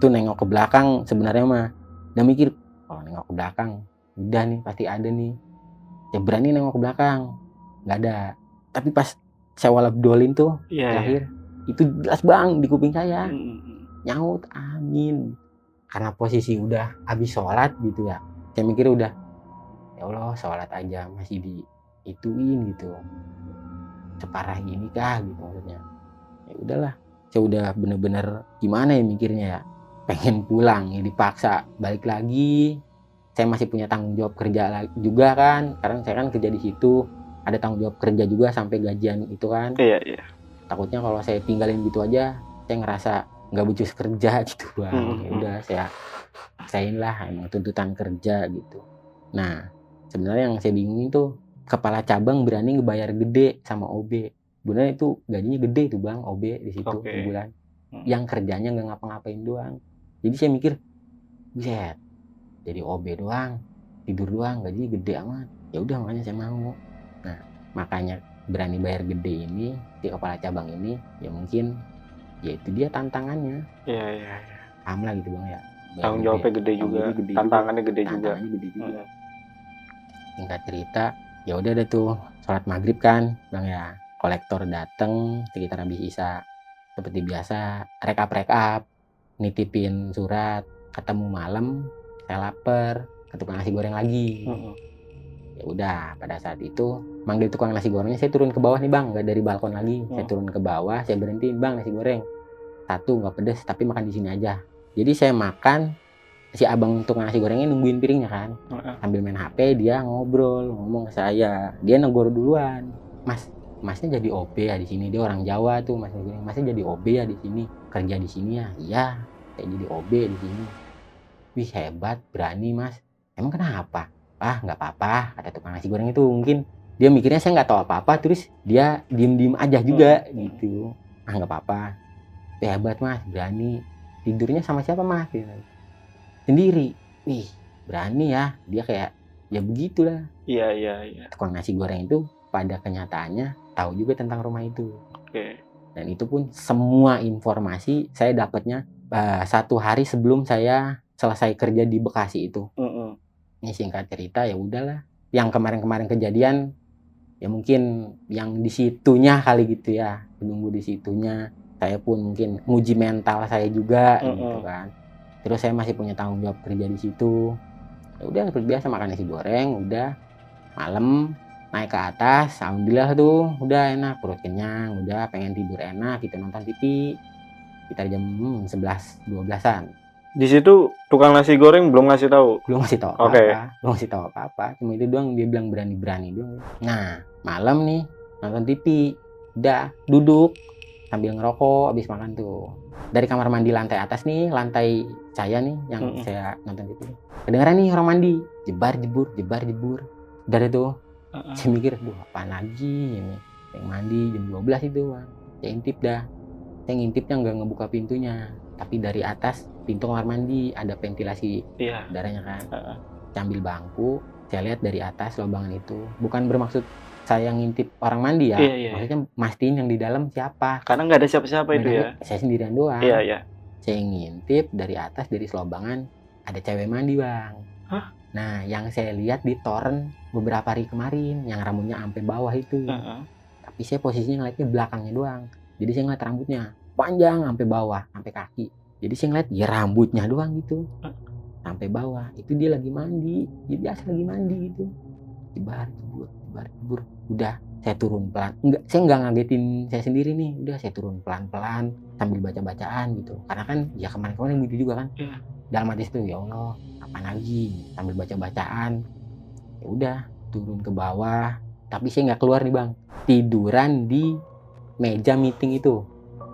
Tuh nengok ke belakang sebenarnya mah udah mikir kalau nengok ke belakang udah nih pasti ada nih. Saya berani nengok ke belakang, nggak ada. Tapi pas saya walabdolin tuh terakhir itu jelas Bang di kuping saya nyaut amin. Karena posisi udah habis sholat gitu ya, saya mikir udah ya Allah sholat aja masih diituin gitu, separah ini kah gitu maksudnya. Ya udahlah, saya udah bener-bener gimana ya mikirnya ya, pengen pulang ya dipaksa balik lagi. Saya masih punya tanggung jawab kerja juga kan, karena saya kan kerja di situ, ada tanggung jawab kerja juga sampai gajian itu kan. Iya, iya. Takutnya kalau saya tinggalin gitu aja, saya ngerasa nggak becus kerja gitu Bang. Ya udah saya inilah emang tuntutan kerja gitu. Nah sebenarnya yang saya bingungin tuh kepala cabang berani ngebayar gede sama OB. Sebenarnya itu gajinya gede tuh Bang, OB di situ sebulan. Yang kerjanya nggak ngapa-ngapain doang. Jadi saya mikir, buset, jadi OB doang, tidur doang, gajinya gede amat. Ya udah makanya saya mau. Nah makanya berani bayar gede ini di kepala cabang ini ya mungkin ya itu dia tantangannya. Iya. Sama lah gitu Bang ya. Tanggung jawabnya gede juga, tantangannya gede juga. Singkat cerita, ya udah deh tuh sholat maghrib kan Bang ya. Kolektor dateng sekitar habis isya. Seperti biasa, rekap, nitipin surat, ketemu malam, saya lapar, ke tukang nasi goreng lagi. Ya udah, pada saat itu manggil tukang nasi gorengnya, saya turun ke bawah nih Bang, nggak dari balkon lagi. Saya turun ke bawah, saya berhentiin, Bang nasi goreng satu nggak pedes tapi makan di sini aja. Jadi saya makan, si abang tukang nasi gorengnya nungguin piringnya kan, sambil main HP dia ngomong ke saya, dia negor duluan, masnya jadi OB ya di sini. Dia orang Jawa tuh masnya jadi OB ya di sini, kerja di sini ya. Iya, saya jadi OB di sini. Wih hebat, berani Mas. Emang kenapa? Ah nggak apa-apa, kata tukang nasi goreng itu. Mungkin dia mikirnya saya nggak tahu apa-apa, terus dia diem aja juga gitu. Ah nggak apa-apa, hebat Mas, berani. Tidurnya sama siapa Mas? Sendiri. Wih berani ya, dia kayak ya begitulah. Iya. Tukang nasi goreng itu pada kenyataannya tahu juga tentang rumah itu. Dan itu pun semua informasi saya dapatnya 1 hari sebelum saya selesai kerja di Bekasi itu. Ini singkat cerita ya udahlah. Yang kemarin kejadian ya mungkin yang di situnya kali gitu ya, menunggu di situnya. Saya pun mungkin nguji mental saya juga gitu kan. Terus saya masih punya tanggung jawab kerja di situ. Ya udah seperti biasa makan nasi goreng, udah malam naik ke atas, alhamdulillah tuh udah enak, perut kenyang, udah pengen tidur enak gitu, nonton TV. Kita jam 11-12an. Di situ tukang nasi goreng belum ngasih tahu. Belum ngasih tahu apa-apa. Cuma itu doang dia bilang berani doang. Nah, malam nih nonton TV, udah duduk sambil ngerokok habis makan tuh. Dari kamar mandi lantai atas nih, lantai saya nih yang saya nonton TV. Kedengeran nih orang mandi, jebar jebur. Dari itu saya mikir, duh apaan lagi ini. Yang mandi jam 12 itu, Bang. Saya intip dah. Saya ngintipnya nggak ngebuka pintunya, tapi dari atas pintu kamar mandi ada ventilasi udaranya kan. Saya ambil bangku, saya lihat dari atas lubangan itu. Bukan bermaksud saya ngintip orang mandi ya, maksudnya mastiin yang di dalam siapa. Karena nggak ada siapa-siapa itu ya. Saya sendirian doang. Iya. Saya ngintip dari atas, dari selobangan ada cewek mandi Bang. Hah? Nah yang saya lihat di toren beberapa hari kemarin, yang rambutnya sampai bawah itu. Tapi saya posisinya ngeliatnya belakangnya doang. Jadi saya ngeliat rambutnya panjang sampai bawah, sampai kaki. Jadi saya ngeliat ya rambutnya doang gitu, sampai bawah. Itu dia lagi mandi, dia biasa lagi mandi gitu. Jebar jebur. Udah saya turun pelan. Saya nggak ngagetin saya sendiri nih. Udah saya turun pelan-pelan sambil baca-bacaan gitu. Karena kan ya kemarin gitu juga kan. Dalam hati itu ya Allah, apa lagi sambil baca-bacaan. Ya udah turun ke bawah. Tapi saya nggak keluar nih bang, tiduran di meja meeting itu.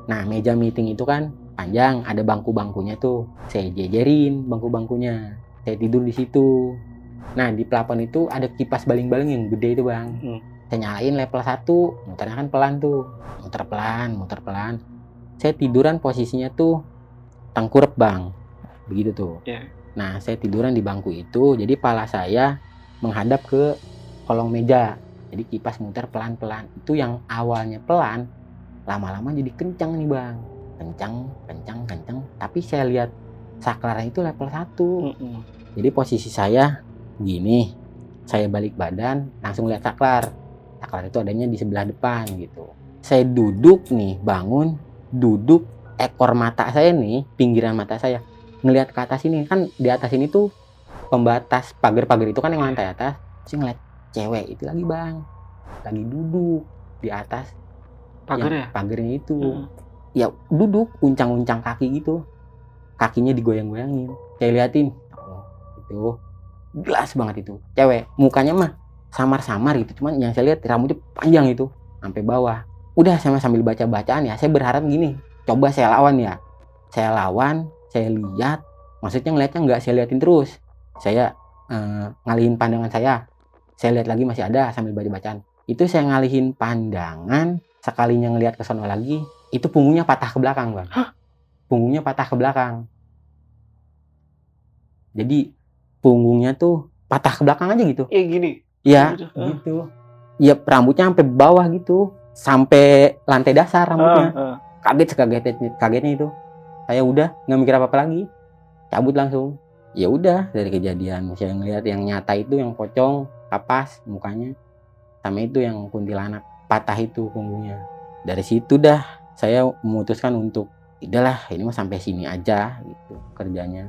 Nah meja meeting itu kan panjang, ada bangku-bangkunya tuh, saya jejerin bangku-bangkunya, saya tidur di situ. Nah di plafon itu ada kipas baling-baling yang gede itu bang. Saya nyalain level 1, muternya kan pelan tuh, muter pelan. Saya tiduran posisinya tuh tengkurap bang, begitu tuh. Nah saya tiduran di bangku itu, jadi pala saya menghadap ke kolong meja, jadi kipas muter pelan-pelan. Itu yang awalnya pelan, lama-lama jadi kencang nih bang, kencang. Tapi saya lihat saklarnya itu level 1. Jadi posisi saya gini, saya balik badan langsung lihat saklar itu adanya di sebelah depan gitu. Saya duduk nih, bangun, duduk, ekor mata saya nih, pinggiran mata saya ngelihat ke atas ini. Kan di atas ini tuh pembatas pagar-pagar itu kan yang lantai atas. Saya ngeliat cewek itu lagi bang, lagi duduk di atas pagarnya itu. Ya duduk, uncang-uncang kaki gitu, kakinya digoyang-goyangin. Saya liatin, itu jelas banget itu cewek, mukanya mah samar-samar gitu, cuman yang saya lihat rambutnya panjang itu sampai bawah. Udah saya sambil baca-bacaan ya, saya berharap gini, coba saya lawan ya. Saya lawan, saya lihat, maksudnya ngeliatnya nggak saya liatin terus, saya ngalihin pandangan saya lihat lagi masih ada sambil baca-bacaan. Itu saya ngalihin pandangan, sekalinya ngelihat ke sono lagi, itu punggungnya patah ke belakang bang. Punggungnya patah ke belakang, jadi punggungnya tuh patah ke belakang aja gitu. Gini. Ya, gitu. Ya rambutnya sampai bawah gitu, sampai lantai dasar rambutnya. Kagetnya itu. Saya udah nggak mikir apa-apa lagi, cabut langsung. Ya udah, dari kejadian saya ngeliat yang nyata itu yang pocong, kapas mukanya, sama itu yang kuntilanak patah itu punggungnya. Dari situ dah saya memutuskan untuk udahlah ini mah sampai sini aja gitu kerjanya.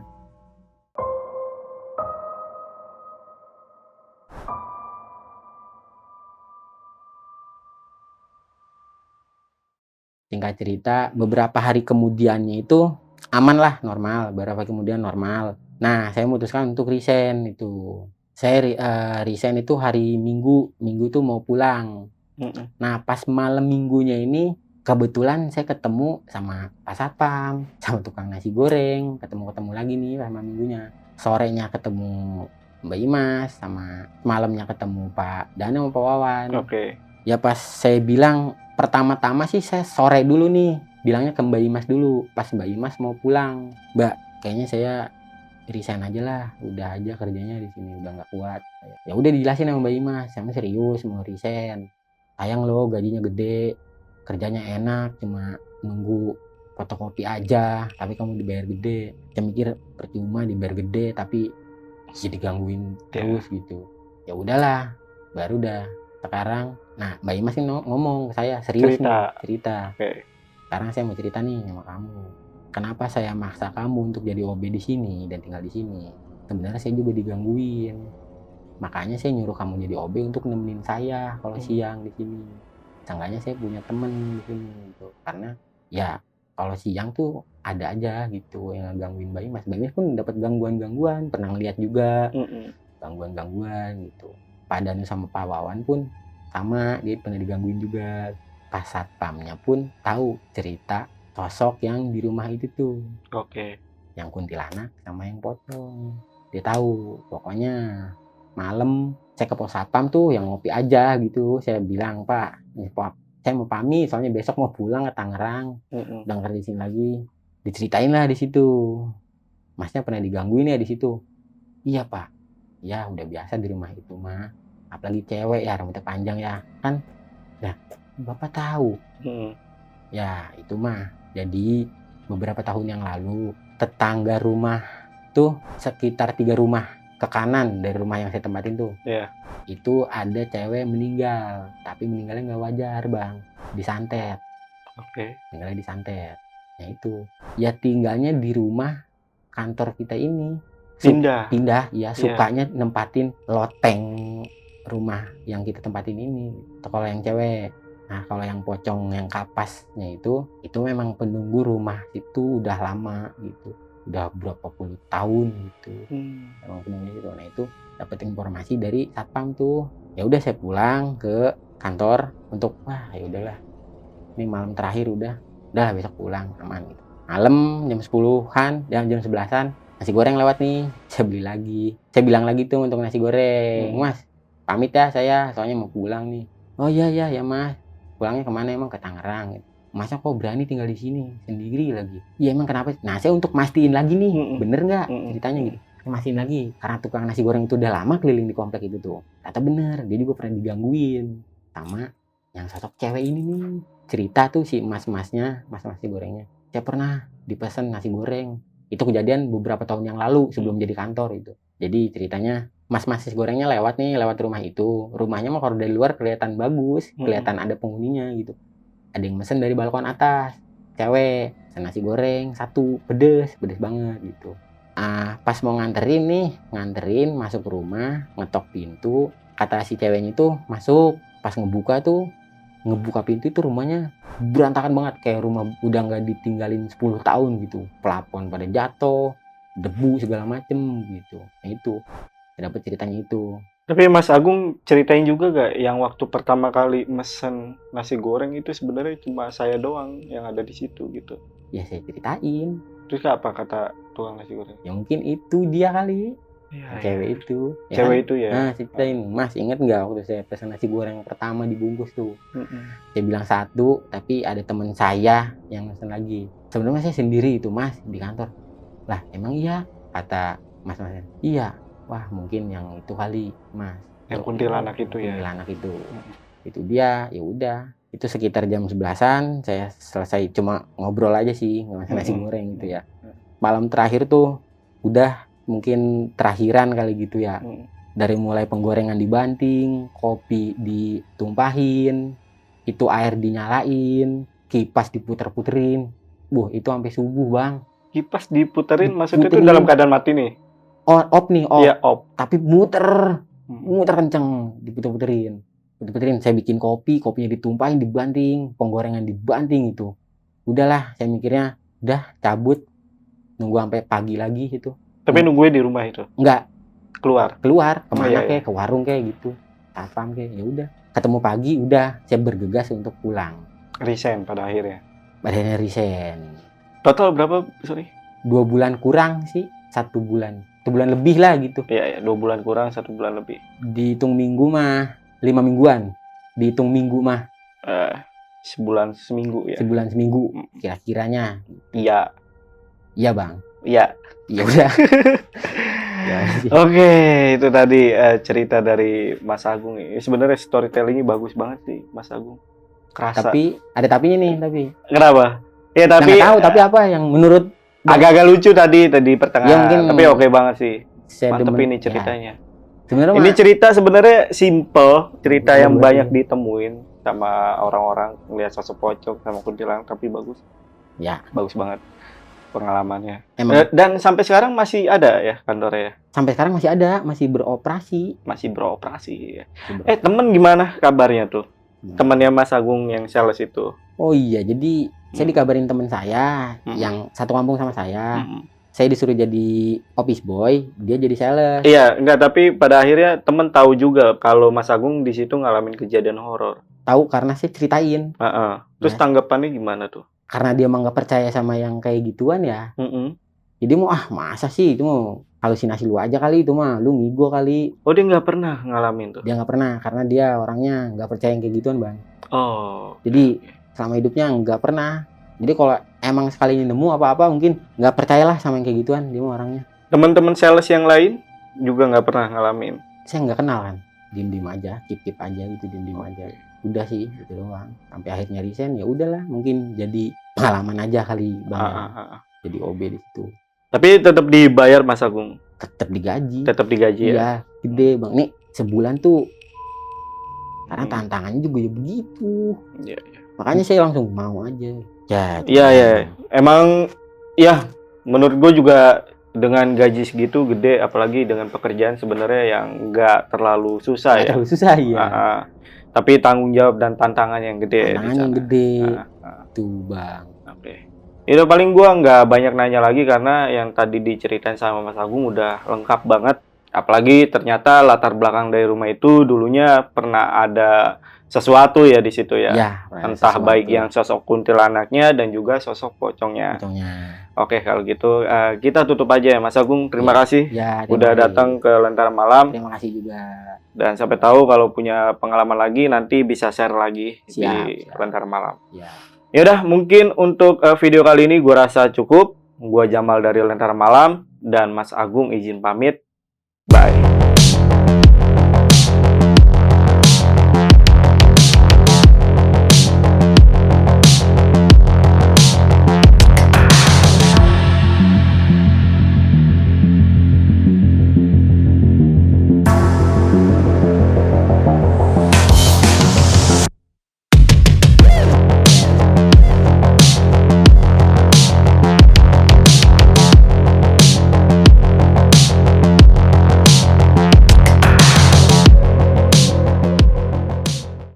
Singkat cerita, beberapa hari kemudiannya itu aman lah, normal. Beberapa kemudian normal. Nah, saya memutuskan untuk resign itu. Saya resign itu hari Minggu tuh mau pulang. Nah, pas malam minggunya ini kebetulan saya ketemu sama Pak Satpam, sama tukang nasi goreng, ketemu lagi nih sama minggunya. Sorenya ketemu Mbak Imas, sama malamnya ketemu Pak Dana sama Pak Wawan. Ya pas saya bilang, pertama-tama sih saya sore dulu nih, bilangnya ke Mbak Imas dulu. Pas Mbak Imas mau pulang, Mbak, kayaknya saya resign aja lah, udah aja kerjanya di sini udah nggak kuat. Ya udah dijelasin sama Mbak Imas, saya serius mau resign. Sayang loh gajinya gede, kerjanya enak, cuma nunggu fotokopi aja, tapi kamu dibayar gede. Saya mikir percuma dibayar gede, tapi jadi digangguin terus gitu. Ya udahlah, baru dah sekarang. Nah, Mbak Imas ini ngomong ke saya, serius cerita. Sekarang saya mau cerita nih sama kamu. Kenapa saya maksa kamu untuk jadi OB di sini dan tinggal di sini? Sebenarnya saya juga digangguin. Makanya saya nyuruh kamu jadi OB untuk nemenin saya kalau siang di sini. Seenggaknya saya punya temen di sini gitu. Karena ya kalau siang tuh ada aja gitu yang gangguin Mbak Imas. Mbak Imas pun dapat gangguan-gangguan, pernah ngeliat juga gangguan-gangguan gitu. Pak Danu sama Pak Wawan pun sama, dia pernah digangguin juga. Pas Satpamnya pun tahu cerita sosok yang di rumah itu tuh. Yang kuntilanak sama yang pocong. Dia tahu, pokoknya malam saya ke pos Satpam tuh yang ngopi aja gitu. Saya bilang, Pak, saya mau pamit soalnya besok mau pulang ke Tangerang. Udah nggak di sini lagi. Diceritain lah di situ. Masnya pernah digangguin ya di situ? Iya, Pak. Ya udah biasa di rumah itu mah. Apalagi cewek ya, rambutnya panjang ya. Kan ya Bapak tahu. Ya itu mah. Jadi beberapa tahun yang lalu tetangga rumah tuh sekitar 3 rumah ke kanan dari rumah yang saya tempatin tuh. Itu ada cewek meninggal, tapi meninggalnya nggak wajar bang, disantet. Tinggalnya disantet. Nah itu ya tinggalnya di rumah kantor kita ini. Pindah ya, sukanya nempatin loteng rumah yang kita tempatin ini. Itu kalau yang cewek. Nah kalau yang pocong yang kapasnya itu memang penunggu rumah itu udah lama gitu, udah berapa puluh tahun gitu. Emang penunggu itu. Nah itu dapat informasi dari Satpam tuh, Ya udah saya pulang ke kantor untuk wah ya udahlah. Ini malam terakhir udah besok pulang aman gitu. Malam jam 10-an, jam 11-an nasi goreng lewat nih. Saya beli lagi. Saya bilang lagi tuh untuk nasi goreng, "Mas, pamit ya saya, soalnya mau pulang nih." "Oh iya ya Mas. Pulangnya kemana emang?" "Ke Tangerang." Gitu. "Masnya kok berani tinggal di sini sendiri lagi?" "Iya emang kenapa?" Nah, saya untuk mastiin lagi nih, bener nggak ceritanya gitu. Saya mastiin lagi, karena tukang nasi goreng itu udah lama keliling di komplek itu tuh. Ternyata bener, dia juga pernah digangguin sama yang sosok cewek ini nih. Cerita tuh si mas-masnya, mas nasi gorengnya, "Saya pernah dipesan nasi goreng." Itu kejadian beberapa tahun yang lalu sebelum jadi kantor itu. Jadi ceritanya mas-mas nasi gorengnya lewat nih, lewat rumah itu. Rumahnya mah kalau dari luar kelihatan bagus, kelihatan ada penghuninya gitu. Ada yang mesen dari balkon atas, cewek, pesen nasi goreng 1, pedes banget gitu. Pas mau nganterin masuk ke rumah, ngetok pintu, kata si ceweknya itu masuk, pas ngebuka pintu itu rumahnya berantakan banget, kayak rumah udah nggak ditinggalin 10 tahun gitu. Plafon pada jatuh, debu segala macem gitu. Nah itu, saya dapet ceritanya itu. Tapi Mas Agung ceritain juga gak yang waktu pertama kali mesen nasi goreng itu sebenarnya cuma saya doang yang ada di situ gitu. Ya saya ceritain, Terus apa kata tukang nasi goreng? ya mungkin itu dia kali, Iya, cewek itu. Ya cewek kan? itu ya. Nah, saya ceritain, "Mas inget nggak waktu saya pesan nasi goreng pertama dibungkus tuh?" Saya bilang 1, tapi ada teman saya yang mesen lagi. "Sebenarnya saya sendiri itu Mas di kantor." "Lah emang iya?" Kata mas-masnya. "Iya." "Wah mungkin yang itu kali Mas." Yang kuntilanak itu ya. Kuntilanak itu. Itu dia, ya udah. Itu sekitar jam 11-an saya selesai cuma ngobrol aja sih, ngasih nasi goreng gitu ya. Malam terakhir tuh udah mungkin terakhiran kali gitu ya. Dari mulai penggorengan dibanting, kopi ditumpahin, itu air dinyalain, kipas diputer-puterin. Itu sampai subuh, Bang. Kipas diputerin maksudnya itu Diputerin. dalam keadaan mati nih? Off nih, off. Iya, off. Tapi muter kenceng, diputer-puterin. Saya bikin kopinya ditumpahin, dibanting, penggorengan dibanting itu. Udahlah, saya mikirnya udah cabut, nunggu sampai pagi lagi gitu. Tapi nungguin di rumah itu? Enggak, Keluar kemana kayak, ke warung kayak gitu, satpam kayak. Ya udah, ketemu pagi udah saya bergegas untuk pulang. Resign pada akhirnya. Badannya resign. Total berapa, sorry? 2 bulan kurang sih, 1 bulan. 1 bulan lebih lah gitu. Iya, 2 bulan kurang, 1 bulan lebih. Dihitung minggu mah 5 mingguan. Dihitung minggu mah sebulan seminggu ya. Sebulan seminggu kira-kiranya. Iya. Iya, Bang. Iya. Ya udah. Oke, itu tadi cerita dari Mas Agung. Sebenarnya storytellingnya bagus banget sih, Mas Agung. Kerasa. Tapi ada tapinya nih, tapi. Kenapa? Ya tapi nggak tahu, tapi apa yang menurut agak-agak lucu tadi pertengahan. Ya, mungkin tapi oke banget sih. Mantep ini ya. ceritanya. Sebenarnya ini cerita sebenarnya simple, cerita yang banyak ditemuin sama orang-orang ngeliat sosok pocong sama kuntilanak, tapi bagus. Ya, bagus banget pengalamannya. Emang. Dan sampai sekarang masih ada ya kantornya ya? Sampai sekarang masih ada, masih beroperasi. Ya. Temen gimana kabarnya tuh? Temennya Mas Agung yang sales itu. Oh iya, jadi saya dikabarin teman saya yang satu kampung sama saya. Saya disuruh jadi office boy, dia jadi sales. Iya, enggak, tapi pada akhirnya temen tahu juga kalau Mas Agung di situ ngalamin kejadian horor. Tahu karena saya ceritain. Terus tanggapannya gimana tuh? Karena dia emang nggak percaya sama yang kayak gituan ya. Jadi mau masa sih itu mau halusinasi lu aja kali, itu mah lu ngigo kali. Oh, dia nggak pernah ngalamin tuh? Dia nggak pernah, karena dia orangnya nggak percaya yang kayak gituan, Bang. Oh. Jadi selama hidupnya nggak pernah. Jadi kalau emang sekali nemu apa-apa mungkin nggak percayalah sama yang kayak gituan, dia mah orangnya. Teman-teman sales yang lain juga nggak pernah ngalamin? Saya nggak kenal kan, diem-diem aja, keep aja gitu, diem-diem aja. Udah sih gitu doang. Sampai akhirnya resign, ya udahlah, mungkin jadi pengalaman aja kali, Bang. Jadi OB di situ. Tapi tetap dibayar Mas Agung? Tetap digaji. Tetap digaji ya? Iya, gede Bang. Nih sebulan tuh karena tantangannya juga ya begitu. Iya. Makanya saya langsung mau aja. Iya. Emang ya menurut gue juga dengan gaji segitu gede, apalagi dengan pekerjaan sebenarnya yang nggak terlalu susah ya. Terlalu susah ya. Tapi tanggung jawab dan tantangan yang gede. Tantangan yang gede. Tuh Bang. Oke. Itu paling gua nggak banyak nanya lagi karena yang tadi diceritain sama Mas Agung udah lengkap banget Apalagi ternyata latar belakang dari rumah itu dulunya pernah ada sesuatu ya di situ ya. Ya, Entah baik yang sosok kuntilanaknya dan juga sosok pocongnya. Oke, kalau gitu kita tutup aja ya Mas Agung. Terima kasih udah datang ke Lentera Malam. Terima kasih juga. Dan sampai tahu kalau punya pengalaman lagi nanti bisa share lagi di Lentera Malam. Ya udah, mungkin untuk video kali ini gua rasa cukup. Gua Jamal dari Lentera Malam dan Mas Agung izin pamit. Bye.